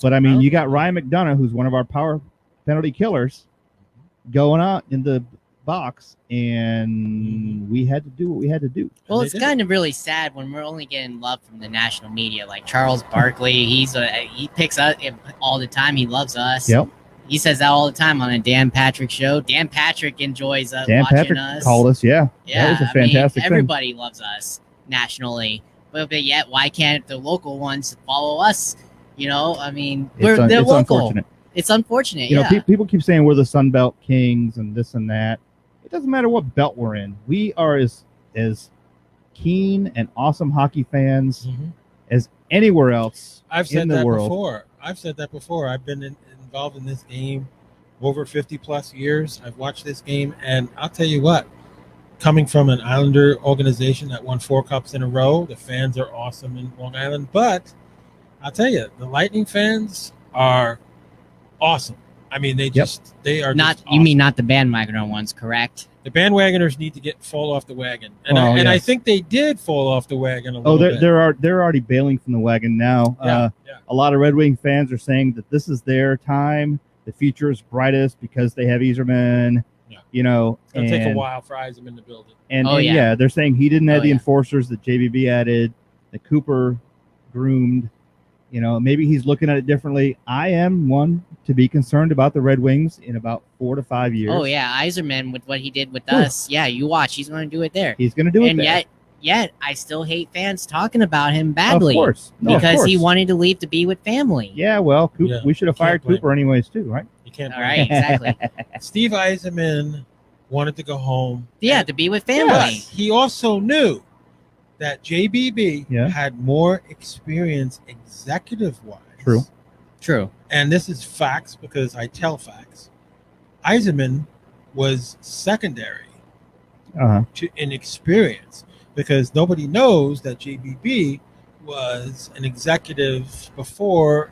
But I mean, you got Ryan McDonough, who's one of our power penalty killers, going out in the box, and we had to do what we had to do. Well, they it's did kind of really sad when we're only getting love from the national media. Like Charles Barkley, he picks us all the time. He loves us. Yep. He says that all the time on a Dan Patrick show. Dan Patrick enjoys Dan watching Patrick us. called us. Yeah. Yeah, That was a fantastic thing. everybody loves us nationally, but yet why can't the local ones follow us? You know, I mean, they're It's local. unfortunate. It's unfortunate. You Yeah. know, people keep saying we're the Sun Belt Kings and this and that. It doesn't matter what belt we're in. We are as keen and awesome hockey fans as anywhere else I've said in the that world. before. I've been involved in this game over 50 plus years. I've watched this game, and I'll tell you what, coming from an Islander organization that won 4 cups in a row, the fans are awesome in Long Island. But I'll tell you, the Lightning fans are awesome. I mean, they are Not just you mean awesome. not the bandwagoner ones, correct? The bandwagoners need to fall off the wagon, and Oh, I yes. think they did fall off the wagon a little Oh, bit. they're already bailing from the wagon now. Yeah. A lot of Red Wing fans are saying that this is their time. The future is brightest because they have Yzerman. Yeah. You know, It's going to take a while for Yzerman to build it. And, Oh, and yeah. yeah, they're saying he didn't have Oh, the yeah. enforcers that JBB added, that Cooper groomed. You know, maybe he's looking at it differently. I am one to be concerned about the Red Wings in about 4 to 5 years. Oh yeah, Yzerman with what he did with Whew. us. Yeah, you watch, he's going to do it there. He's going to do it And there. yet, I still hate fans talking about him badly. Of course. No, of because he course. wanted to leave to be with family. Yeah, well, Yeah, we should have can't fired blame Cooper anyways, too, right? You can't. All right, exactly. Steve Yzerman wanted to go home. Yeah, And to be with family. yes, he also knew that JBB Yeah. had more experience executive-wise. True. True. And this is facts because I tell facts. Yzerman was secondary Uh-huh. in experience because nobody knows that JBB was an executive before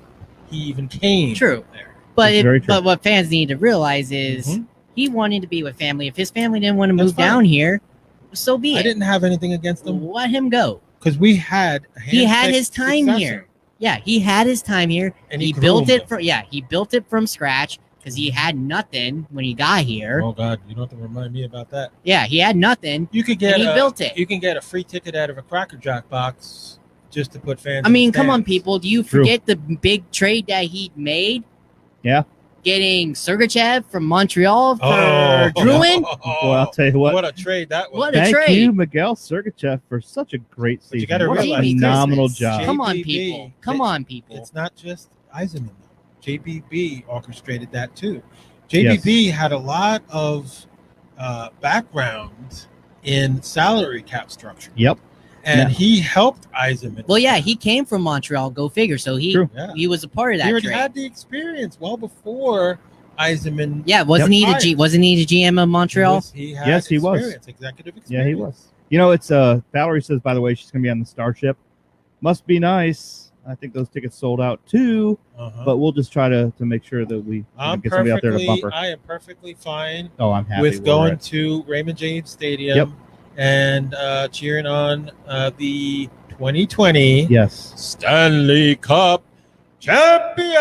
he even came True. there. But It's very true. but what fans need to realize is Mhm. he wanted to be with family. If his family didn't want to That's move fine. down here, so be I it. didn't have anything against him Let him go. because we had a He had handpicked his time successor. here. Yeah, he had his time here. And he he built groomed it him. from he built it from scratch because he had nothing when he got here. Oh God, you don't have to remind me about that. Yeah, he had nothing. You could get And he built it. You can get a free ticket out of a Cracker Jack box just to put fans. I in mean, the come on, stands. people. Do you True. forget the big trade that he made? Yeah. Getting Sergachev from Montreal for Oh, Druin? Well, I'll tell you what. What a trade that was! What a Thank trade. you, Miguel Sergachev, for such a great But you season. gotta What a realize- phenomenal Christmas. job. Come on, JBB, people. Come on, people. It's not just Yzerman. JBB orchestrated that too. JBB had a lot of background in salary cap structure. Yep. And Yeah. he helped Yzerman. Well, yeah, he came from Montreal. Go figure. So True. Yeah. he was a part of He that already trade. had the experience well before Yzerman. Yeah, wasn't he Yep. the GM of Montreal? He had Yes, he was. experience, executive experience. Yeah, he was. You know, it's Valerie says, by the way, she's going to be on the Starship. Must be nice. I think those tickets sold out too, Uh-huh. but we'll just try to make sure that we get somebody out there to bumper. I am perfectly fine Oh, I'm happy with we're going at- to Raymond James Stadium Yep. and cheering on the 2020 Yes. Stanley Cup champions.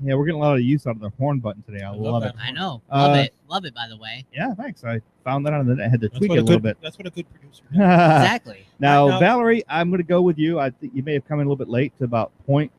Yeah, we're getting a lot of use out of the horn button today. I love it. that. I know. Uh, Love it, by the way. Yeah, thanks. I found that on the net. I had to That's tweak what it a little bit. That's what a good producer does. Exactly. Now, Now- Valerie, I'm going to go with you. I think you may have come in a little bit late to about point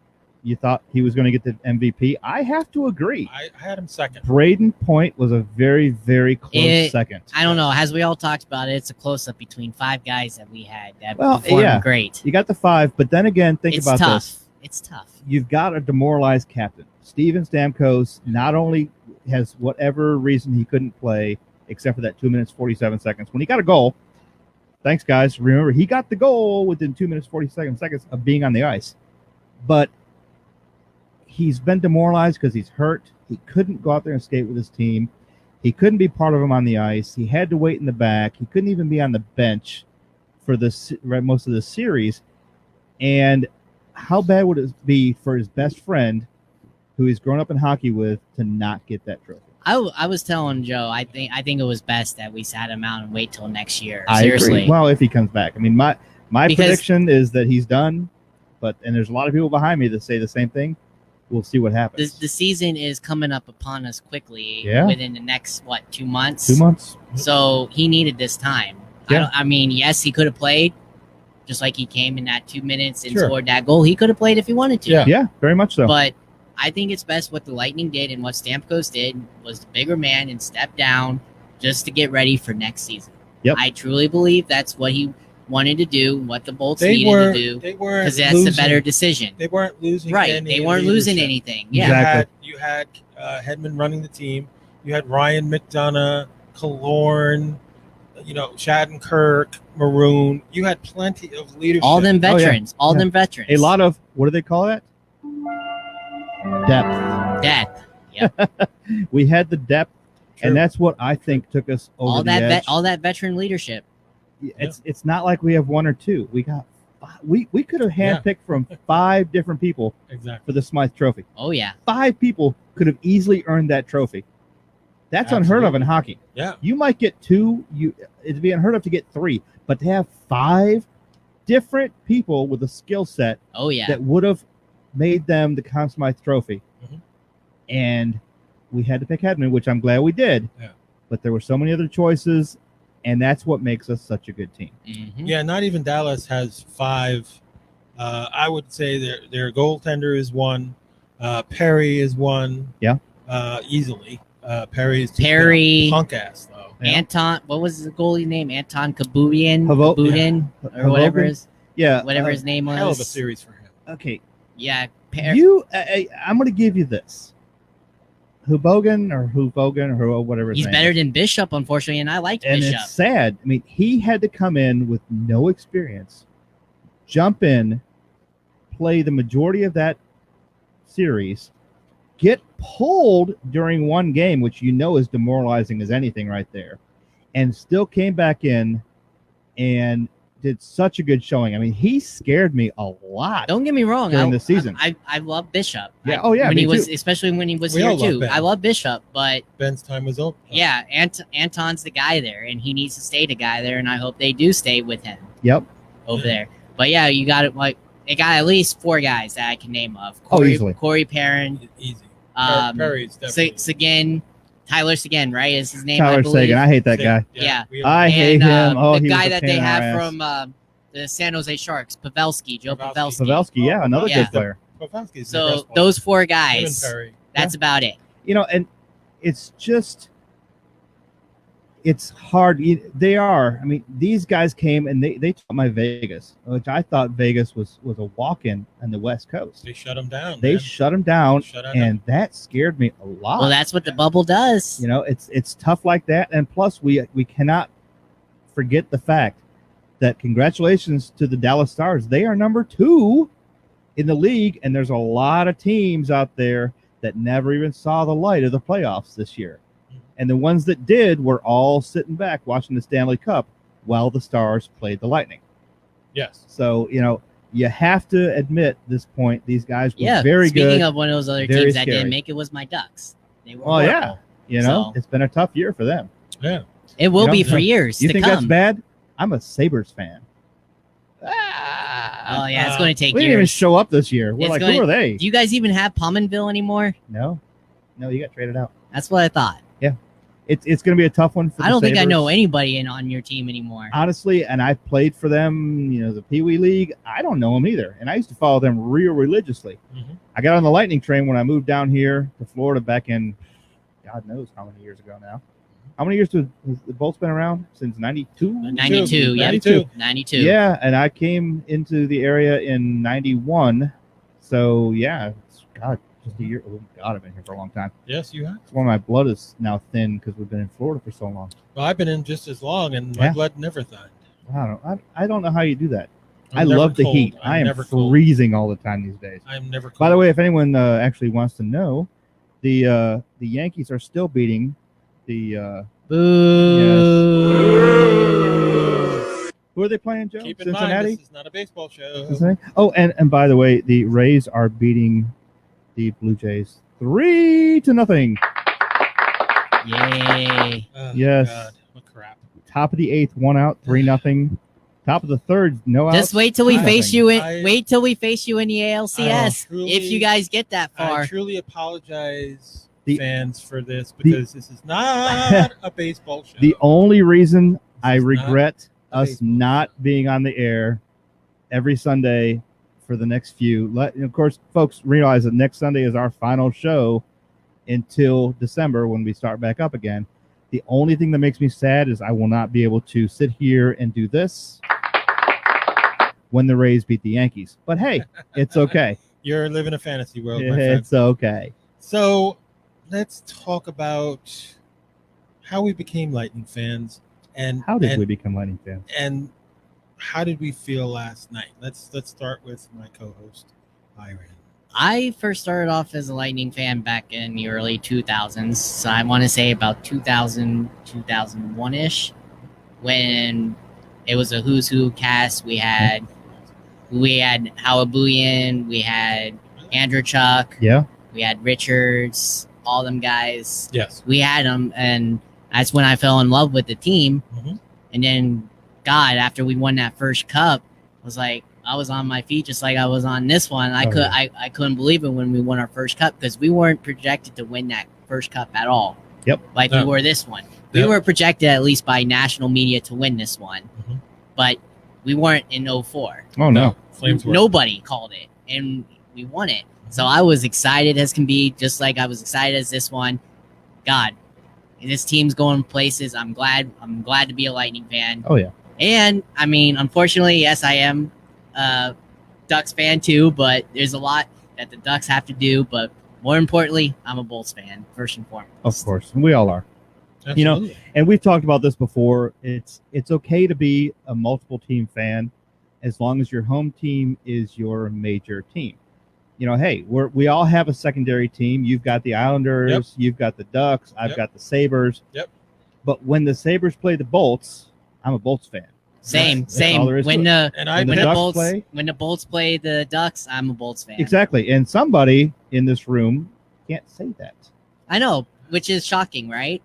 you thought he was going to get the MVP. I have to agree. I had him second. Braden Point was a very, very close second. I don't know. As we all talked about it, it's a close-up between 5 guys that we had that performed great. You got the 5, but then again, think about this. It's tough. You've got a demoralized captain. Steven Stamkos not only has whatever reason he couldn't play, except for that 2 minutes, 47 seconds. When he got a goal, thanks, guys. Remember, he got the goal within 2 minutes, 47 seconds of being on the ice. But he's been demoralized because he's hurt. He couldn't go out there and skate with his team. He couldn't be part of them on the ice. He had to wait in the back. He couldn't even be on the bench for most of the series. And how bad would it be for his best friend, who he's grown up in hockey with, to not get that trophy? I was telling Joe, I think it was best that we sat him out and wait till next year. I Seriously. agree. Well, if he comes back. I mean, my prediction is that he's done, and there's a lot of people behind me that say the same thing. We'll see what happens. The season is coming up upon us quickly within the next, 2 months? 2 months. So he needed this time. Yeah. I mean, yes, he could have played, just like he came in that 2 minutes and scored that goal. He could have played if he wanted to. Yeah, very much so. But I think it's best what the Lightning did and what Stamkos did was the bigger man and step down just to get ready for next season. Yep. I truly believe that's what he wanted to do, what the Bolts needed to do, because that's the better decision. They weren't losing. Right, they weren't losing anything. Yeah, Exactly. You had Hedman running the team. You had Ryan McDonough, Killorn, Shattenkirk, Maroon. You had plenty of leadership. all them veterans. Them veterans. A lot of, what do they call that? Depth. Yep. We had the depth, and that's what I think took us over the edge. All that veteran leadership. It's not like we have 1 or 2. We got we could have handpicked from 5 different people for the Smythe Trophy. Oh yeah, 5 people could have easily earned that trophy. That's unheard of in hockey. Yeah, you might get 2. It'd be unheard of to get 3, but to have 5 different people with a skill set. Oh yeah, that would have made them the Conn Smythe Trophy. And we had to pick Hedman, which I'm glad we did. Yeah. But there were so many other choices, and that's what makes us such a good team. Yeah, not even Dallas has 5. I would say their goaltender is 1. Perry is 1. Yeah. Easily. Perry's punk ass though. Yeah. Anton, what was the goalie name? Anton Kabudin, or whatever his his name was. Hell of a series for him. Okay. Yeah. I'm going to give you this. Hubogan or whatever his He's name better is. than Bishop, unfortunately, and I liked and Bishop. It's sad. I mean, he had to come in with no experience, jump in, play the majority of that series, get pulled during one game, which is demoralizing as anything right there, and still came back in and did such a good showing. I mean, he scared me a lot. Don't get me wrong. During the season, I love Bishop. Yeah. Especially when he was here too. I love Bishop, but Ben's time was over. Yeah, Anton's the guy there, and he needs to stay the guy there, and I hope they do stay with him. Yep. Over there, but yeah, you got it. Like they got at least 4 guys that I can name of. Easily. Corey Perrin. Easy. Perry's definitely. Seguin. Tyler Seguin, right? Is his name? Tyler Seguin. I hate that guy. Yeah. I hate him. The guy that they have from the San Jose Sharks, Pavelski, Joe Pavelski. Pavelski, another good player. So those 4 guys, that's about it. And it's just, it's hard. They are. I mean, these guys came and they taught my Vegas, which I thought Vegas was a walk-in on the West Coast. They shut them down. Shut them down, and that scared me a lot. Well, that's what the bubble does. It's tough like that, and plus we cannot forget the fact that congratulations to the Dallas Stars. They are number 2 in the league, and there's a lot of teams out there that never even saw the light of the playoffs this year. And the ones that did were all sitting back watching the Stanley Cup while the Stars played the Lightning. Yes. So, you have to admit this point, these guys were very good. Speaking of one of those other teams that didn't make it was my Ducks. They were horrible. It's been a tough year for them. Yeah. It will be for years You to think come. that's bad? I'm a Sabres fan. Oh, yeah, it's going to take we years. didn't even show up this year. We're who are they? Do you guys even have Pominville anymore? No, you got traded out. That's what I thought. Yeah. it's going to be a tough one for I don't think I Sabres. know anybody on your team anymore. Honestly, and I played for them, the Pee Wee League. I don't know them either. And I used to follow them real religiously. Mm-hmm. I got on the Lightning train when I moved down here to Florida back in, God knows how many years ago now. How many years has the Bolts been around? Since 92? 92, yeah. 92. Yeah, and I came into the area in 91. So, yeah, God, just a year. Oh, God, I've been here for a long time. Yes, you have. It's why my blood is now thin because we've been in Florida for so long. Well, I've been in just as long, and my blood never thinned. I don't know how you do that. I I'm love the cold. heat. I am freezing all the time these days. I'm never cold. By the way, if anyone actually wants to know, the Yankees are still beating the Boo. Yes. Who are they playing, Joe? Keep in Cincinnati? mind, this is not a baseball show. Cincinnati? Oh, and by the way, the Rays are beating the Blue Jays 3-0. Yay. Oh, yes. God, what crap. Top of the 8th, 1 out, 3-0. Top of the 3rd, no out. Just wait till we face you in. Wait till we face you in the ALCS. If you guys get that far. I truly apologize, fans, for this because this is not a baseball show. The only reason I regret us not being on the air every Sunday for the next few. Of course, folks realize that next Sunday is our final show until December when we start back up again. The only thing that makes me sad is I will not be able to sit here and do this when the Rays beat the Yankees. But hey, it's okay. You're living a fantasy world, my friend. It's okay. So let's talk about how we became Lightning fans. And how did we become Lightning fans? And how did we feel last night? Let's start with my co-host, Byron. I first started off as a Lightning fan back in the early 2000s. So I want to say about 2000, 2001-ish, when it was a who's who cast. We had Howard Bouillon, we had Andrew Chuck, we had Richards, all them guys. Yes, we had them, and that's when I fell in love with the team. Mm-hmm. And then, God, after we won that first cup, I was on my feet just like I was on this one. I couldn't believe it when we won our first cup because we weren't projected to win that first cup at all. Yep. Like we were this one. We were projected at least by national media to win this one, but we weren't in 04. Oh no. Nobody called it, and we won it. So I was excited as can be, just like I was excited as this one. God, this team's going places. I'm glad to be a Lightning fan. Oh yeah. And I mean, unfortunately, yes, I am a Ducks fan too, but there's a lot that the Ducks have to do. But more importantly, I'm a Bolts fan first and foremost. Of course, we all are. Absolutely. And we've talked about this before. It's okay to be a multiple team fan as long as your home team is your major team. Hey, we all have a secondary team. You've got the Islanders, you've got the Ducks, I've got the Sabres. Yep. But when the Sabres play the Bolts, I'm a Bolts fan. Same. When the Bolts play the Ducks, I'm a Bolts fan. Exactly. And somebody in this room can't say that. I know, which is shocking, right?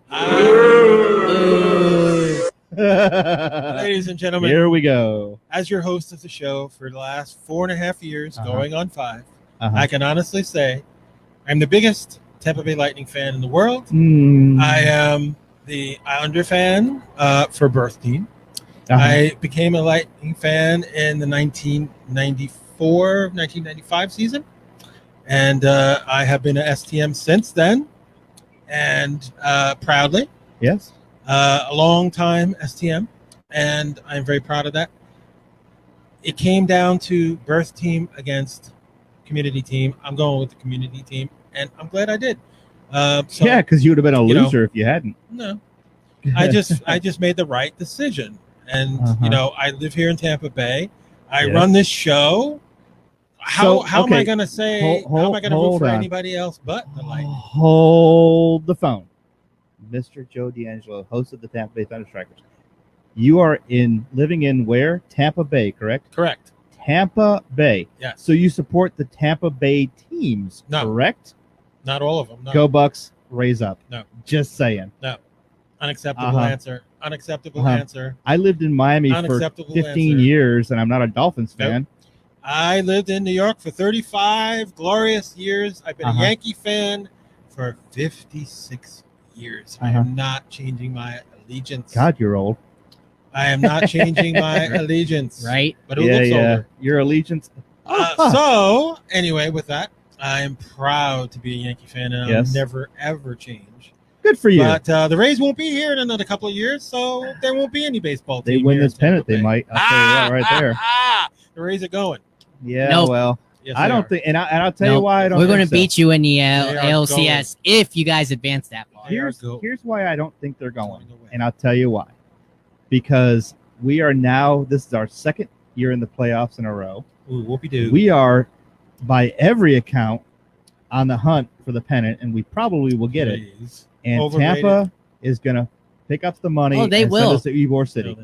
Ladies and gentlemen, here we go. As your host of the show for the last 4.5 years, going on 5, I can honestly say I'm the biggest Tampa Bay Lightning fan in the world. I am the Islander fan for birth team. I became a Lightning fan in the 1994-1995 season, and I have been an STM since then, and proudly. Yes. A long time STM, and I'm very proud of that. It came down to birth team against community team. I'm going with the community team, and I'm glad I did. Because you would have been a loser if you hadn't. No, I just made the right decision, and I live here in Tampa Bay. I run this show. How am I going to say? How am I going to root for anybody else but the Lightning? Hold the phone. Mr. Joe D'Angelo, host of the Tampa Bay Thunderstrikers. You are living in where? Tampa Bay, correct? Correct. Tampa Bay. Yes. So you support the Tampa Bay teams, correct? Not all of them. No. Go Bucks, raise up. No. Just saying. No. Unacceptable answer. Unacceptable answer. I lived in Miami for 15 years, and I'm not a Dolphins fan. I lived in New York for 35 glorious years. I've been a Yankee fan for 56 years. I am not changing my allegiance. God, you're old. I am not changing my allegiance. Right? But it looks older. Your allegiance. So, anyway, with that, I am proud to be a Yankee fan, and I'll never, ever change. Good for you. But the Rays won't be here in another couple of years, so there won't be any baseball team. They win this pennant, they might. I'll tell you what, right there. The Rays are going. Yeah, well, yes, I don't think, and I'll tell you why I don't. We're going to think beat you in the ALCS if you guys advance that far. Here's why I don't think they're going, and I'll tell you why. Because we are now, this is our second year in the playoffs in a row. Ooh, whoopie-doo. We are, by every account, on the hunt for the pennant, and we probably will get it. And Overrated. Tampa is going to pick up the money Oh, they and will. send us to Ybor City.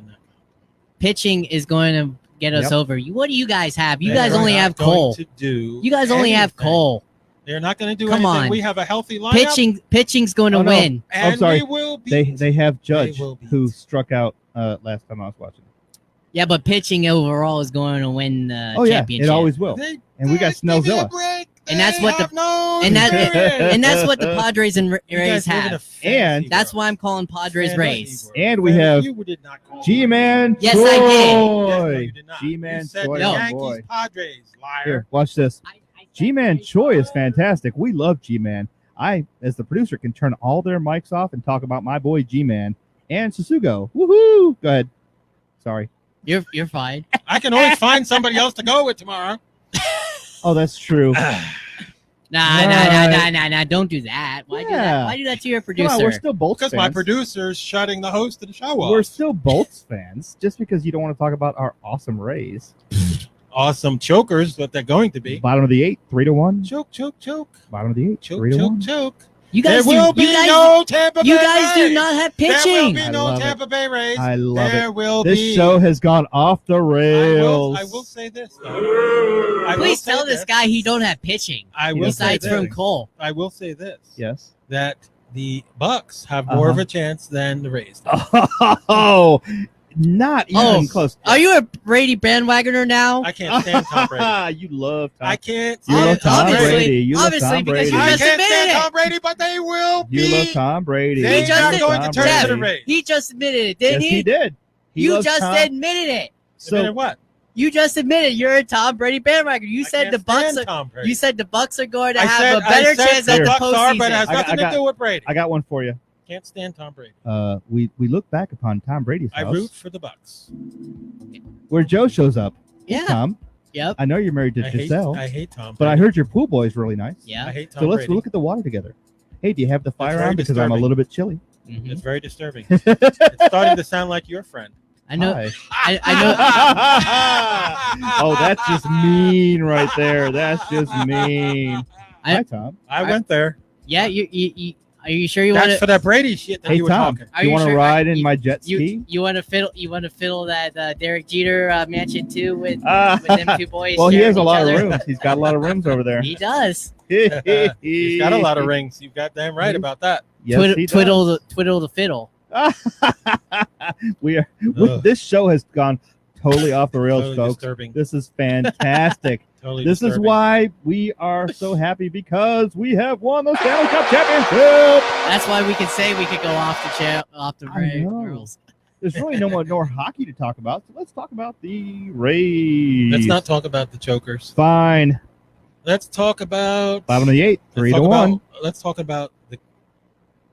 Pitching is going to get us over. What do you guys have? You They guys are only not have going Cole. to do You guys only have anything. Cole. They're not going to do Come anything. on. We have a healthy lineup. Pitching's going to Oh, no. win. And I'm sorry. we will beat. They have Judge, will beat. who struck out last time I was watching. Yeah, but pitching overall is going to win the championship. It always will. And we got Snellzilla. And that's what and that's what the Padres and Rays have. And that's why I'm calling Padres Rays. And we have G-Man Yes, Choi. I did. No, you did not. G-Man You said Choi, the my Yankees, boy. Padres, liar. Here, watch this. G-Man Choi is fantastic. We love G-Man. I, as the producer, can turn all their mics off and talk about my boy G-Man and Susugo. Woohoo! Go ahead. Sorry. You're fine. I can always find somebody else to go with tomorrow. Oh, that's true. Nah. Don't do that. Why do that? Why do that to your producer? Come on, we're still Bolts Because fans. my producer's shutting the host of the show off. We're still Bolts fans. Just because you don't want to talk about our awesome Rays. Awesome chokers, what they're going to be. Bottom of the 8, 3-1. Choke. Bottom of the 8, Choke, 3-1. choke. You guys there will be no Tampa Bay You guys Rays. do not have There will pitching. be I no love Tampa Bay Rays. I love there it. will This be. show has gone off the rails. I will say this, though. Please tell this guy he don't have pitching. I will besides say from this. Cole. I will say this. Yes. That the Bucks have more of a chance than the Rays. Oh, not even close. Are you a Brady bandwagoner now? I can't stand Tom Brady. You love Tom. I can't You love stand Tom Obviously- Brady. You love obviously, Tom because Brady. you I just can't admitted stand it. Tom Brady, but they will be. You love Tom Brady. They just are did- going to turn Tom to the Brady. Rays. He just admitted it, didn't Yes, he did. He You loves just Tom. admitted it. Admitted what? You just admitted you're a Tom Brady bandwagoner. You I said can't the Bucks. stand Tom Brady. You said the Bucks are going to I have said- a better I said chance the at the Bucks are, but it has postseason. nothing to do with Brady. I got one for you. Can't stand Tom Brady. We look back upon Tom Brady's I house, root for the Bucks. where Joe shows up. Hey, Yeah. Tom. Yep. I know you're married to I hate Giselle, Tom. but I Brady. heard your pool boy is really nice. I Yeah. hate Tom So let's Brady. look at the water together. Hey, do you have the fire very on? Because I'm a disturbing. little bit chilly. Mhm. It's very disturbing. It's starting to sound like your friend. I know. Hi. I know. Oh, that's just mean right there. That's just mean. Hi, Tom. I went there. Yeah. You are you sure you want That's to? for that Brady shit that Hey, you were Tom. talking. Are You you want to sure- ride in you- my jet ski? You want to fiddle? You want to fiddle that Derek Jeter mansion too with Ah. with them two boys? Well, he sharing has a each lot of other? rooms. He's got a lot of rooms over there. He does. He's got a lot of rings. You've got damn right about that. Yes, he does. Twiddle the fiddle. Ugh. This show has gone totally off the rails, Totally folks. disturbing. This is fantastic. Totally This is disturbing. why we are so happy, because we have won the Stanley Cup championship. That's why we could say we could go off the I know. rails. There's really no more hockey to talk about, so let's talk about the Rays. Let's not talk about the chokers. Fine. Let's talk about Bottom of the 8, let's 3-1. Let's talk about the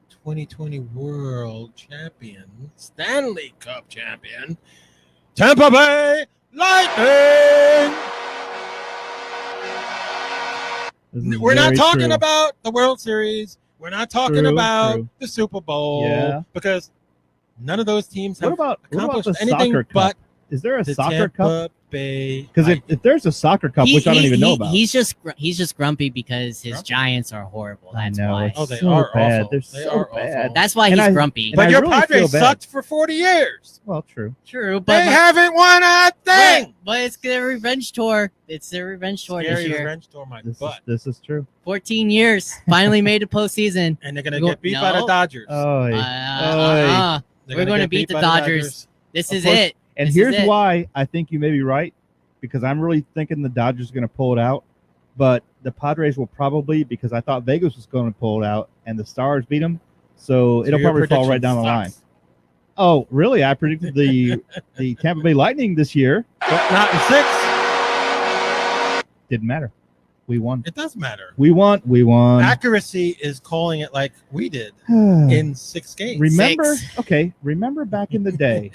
2020 World Champion, Stanley Cup champion, Tampa Bay Lightning. This is We're not very talking true. about the World Series. We're not talking True, about true. the Super Bowl Yeah. because none of those teams What have about accomplished the anything soccer cup? but Is there a the soccer Tampa cup? Bay. Because if there's a soccer cup, which I don't even know about. He's just grumpy because his Grumpy? Giants are horrible. I That's know, why. it's Oh, they so are bad. awful. They're They so are bad. awful. That's why And he's I- grumpy. and but I your really Padres feel bad. sucked for 40 years. Well, true. True, They but haven't won a thing. but it's their revenge tour. It's their revenge tour Scary this year. revenge tore my This butt. is true. 14 years. Finally made a postseason. And they're going to Go- get beat no. by the Dodgers. Oh, They're we're gonna gonna get beat the by Dodgers. This Of is course. it. and This is here's it. why I think you may be right, because I'm really thinking the Dodgers are going to pull it out, but the Padres will probably, because I thought Vegas was going to pull it out and the Stars beat them. So it'll your probably fall right prediction down the line. sucks. Oh, really? I predicted the Tampa Bay Lightning this year. But not in 6. Didn't matter. We won. It does matter. We won. Accuracy is calling it like we did in 6 games. Remember? 6. Okay. Remember back in the day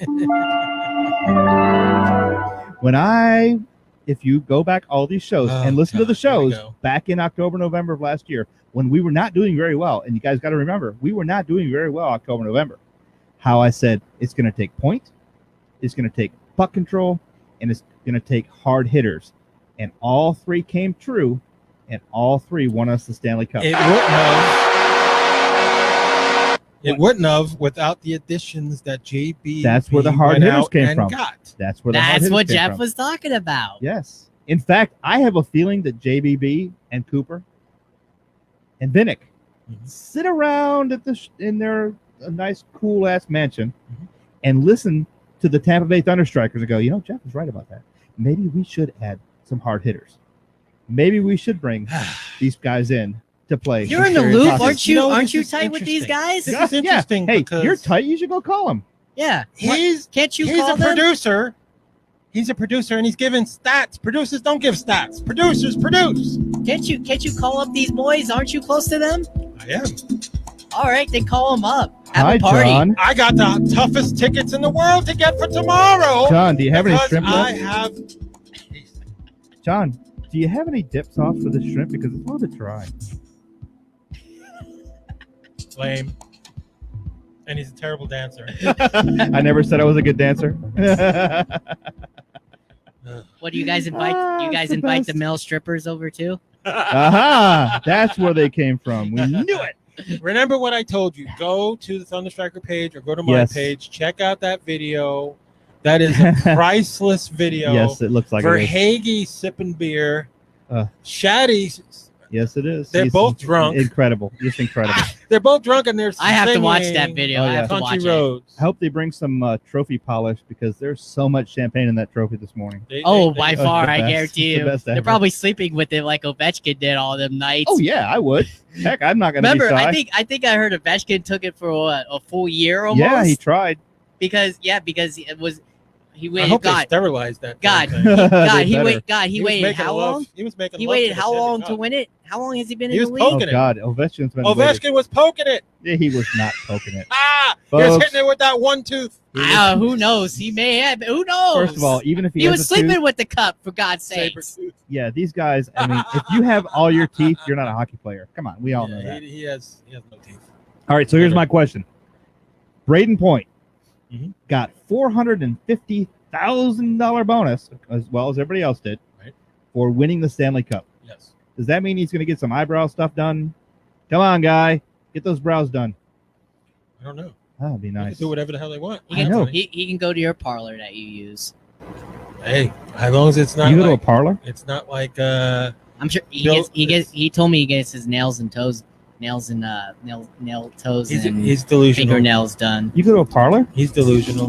when if you go back all these shows and listen to the shows back in October, November of last year, when we were not doing very well, and you guys got to remember, we were not doing very well October, November. How I said it's going to take point, it's going to take puck control, and it's going to take hard hitters. And all 3 came true, and all 3 won us the Stanley Cup. It wouldn't have. It wouldn't have without the additions that JB. That's where the hard hitters came from. Got. That's where the hard hitters That's what came Jeff from. was talking about. Yes. In fact, I have a feeling that JBB and Cooper and Vinnick sit around at in their nice, cool-ass mansion and listen to the Tampa Bay Thunderstrikers and go, Jeff is right about that. Maybe we should add some hard hitters. Maybe we should bring these guys in to play. You're in the Serious loop, hockey. aren't you tight with these guys? This is interesting. Hey, because you're tight. You should go call them. Yeah. Can't you he's call a them? producer. He's a producer and he's giving stats. Producers don't give stats. Producers produce. Can't you call up these boys? Aren't you close to them? I am. All right, then call them up. Have Hi, a party. John. I got the toughest tickets in the world to get for tomorrow. John, do you have any because shrimp I left? have. John, do you have any dip sauce for the shrimp? Because it's a little bit dry. Lame. And he's a terrible dancer. I never said I was a good dancer. What do you guys invite? You guys the invite the best. male strippers over too? Aha! That's where they came from. We knew it. Remember what I told you. Go to the Thunderstriker page or go to my Yes. page. Check out that video. That is a priceless video. Yes, it looks like it is. Verhage sipping beer. Shaddy. Yes, it is. They're both drunk. Incredible. Just incredible. They're both drunk and they're I have to watch singing that video. Oh, I yeah. have to watch Country it. Roads. I hope they bring some trophy polish because there's so much champagne in that trophy this morning. Oh, by Oh, far, the I best. guarantee It's the you. best They're ever. probably sleeping with it like Ovechkin did all them nights. Oh yeah, I would. Heck, I'm not gonna Remember, be shy. I think I heard Ovechkin took it for what, a full year almost. Yeah, he tried. because it was he I waited. hope they God, sterilized that. God, damn thing. God, he They wait. God, he was waited making how love- long? He was making. He love waited to the how Stanley long to Cup. win it? How long has he been He in was the league? Oh poking it. God, Ovechkin's been waiting. Ovechkin was poking it. Yeah, he was not poking it. He was Folks. hitting it with that one tooth. Who knows? He may have. Who knows? First of all, even if he he has was a tooth- sleeping with the cup, for God's sake. Saber tooth. yeah, these guys. I mean, if you have all your teeth, you're not a hockey player. Come on, we all know Yeah, that. he has no teeth. All right, so here's my question. Braden Point Mhm. got $450,000 bonus, as well as everybody else did, Right. for winning the Stanley Cup. Yes. Does that mean he's going to get some eyebrow stuff done? Come on, guy. Get those brows done. I don't know. That'd be They nice. can do whatever the hell they want. He I know. He can go to your parlor that you use. Hey, as long as it's not You go to a like parlor? it's not like I'm sure Bill, he told me he gets his nails and toes nail toes and he's delusional. fingernails done. You go to a parlor? He's delusional.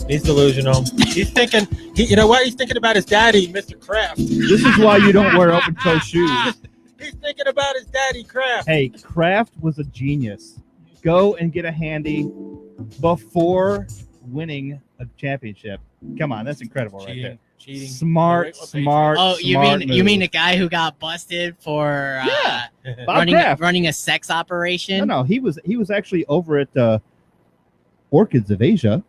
He's delusional. He's thinking. You know what? He's thinking about his daddy, Mr. Kraft. This is why you don't wear open toe shoes. He's thinking about his daddy, Kraft. Hey, Kraft was a genius. Go and get a handy before winning a championship. Come on, that's incredible right there. Cheating. Smart. Oh, you smart mean move. the guy who got busted for Bob Kraft. running a sex operation? No, he was actually over at Orchids of Asia,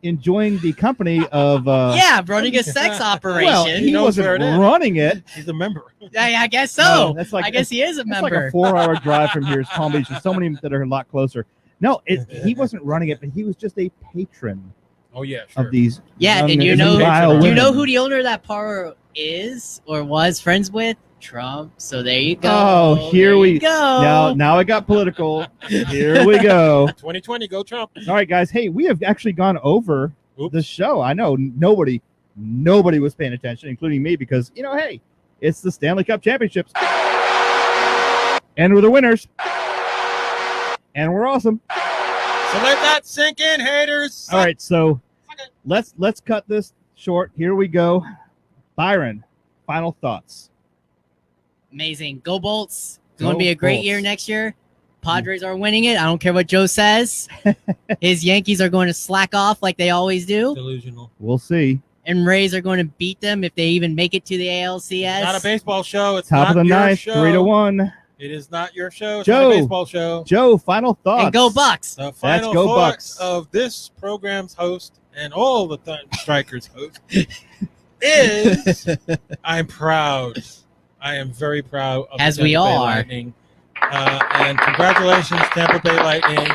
enjoying the company of. Running a sex operation. Well, he knows where wasn't it is. running it. He's a member. I guess so. No, that's like I guess he is a It's member. like a 4-hour drive from here. It's Palm Beach. There's so many that are a lot closer. No, he wasn't running it, but he was just a patron Oh yeah, sure. of these. Yeah, young and you and know vile you women. know who the owner of that parlor is or was friends with? Trump. So there you go. Oh, here There we you go. Now it got political. Here we go. 2020, go Trump. All right, guys. Hey, we have actually gone over Oops. the show. I know nobody was paying attention, including me, because hey, it's the Stanley Cup Championships, and we're the winners, and we're awesome. So let that sink in, haters. All right, so Okay. let's cut this short. Here we go. Byron, final thoughts. Amazing. Go Bolts. It's Go going to be a great Bolts. year next year. Padres are winning it. I don't care what Joe says. His Yankees are going to slack off like they always do. Delusional. We'll see. And Rays are going to beat them if they even make it to the ALCS. Not a baseball show. It's Top not of the your ninth, show. 3-1. It is not your show. It's Joe. not a baseball show. Joe, final thoughts. And go Bucks. The final go thoughts Bucks. of this program's host and all the Thunderstrikers host is I'm proud. I am very proud of As the we Tampa Bay all are. Lightning. And congratulations, Tampa Bay Lightning.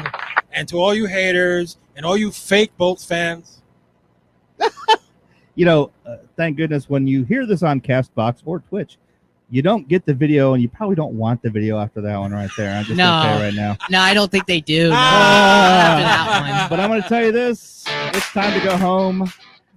And to all you haters and all you fake Bolts fans. You know, thank goodness when you hear this on Castbox or Twitch, you don't get the video, and you probably don't want the video after that one right there. I'm just going to say it right now. No, I don't think they do. No, Ah. after that one. But I'm going to tell you this. It's time to go home.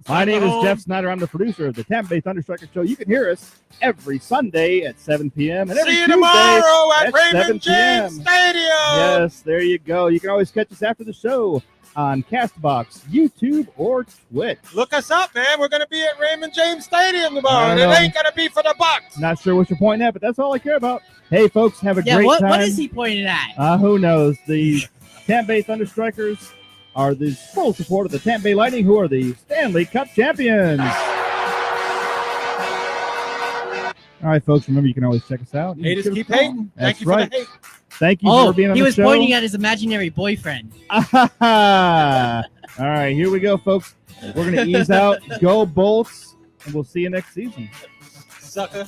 My name is Jeff Snyder. I'm the producer of the Tampa Bay Thunderstrikers Show. You can hear us every Sunday at 7 p.m. and every See you Tuesday tomorrow at 7 Raymond James p.m. Stadium. Yes, there you go. You can always catch us after the show on Castbox, YouTube, or Twitch. Look us up, man. We're going to be at Raymond James Stadium tomorrow, I and know. it ain't going to be for the Bucks. Not sure what you're pointing at, but that's all I care about. Hey, folks, have a Yeah, great time. what is he pointing at? Who knows? The Tampa Bay Thunderstrikers are the full support of the Tampa Bay Lightning, who are the Stanley Cup champions. All right, folks, remember you can always check us out. You can Haters give us keep a call. hating. Thank That's you for right. the hate. Thank you Oh, for being on he the was show. pointing at his imaginary boyfriend. All right, here we go, folks. We're going to ease out. Go Bolts, and we'll see you next season. Sucker.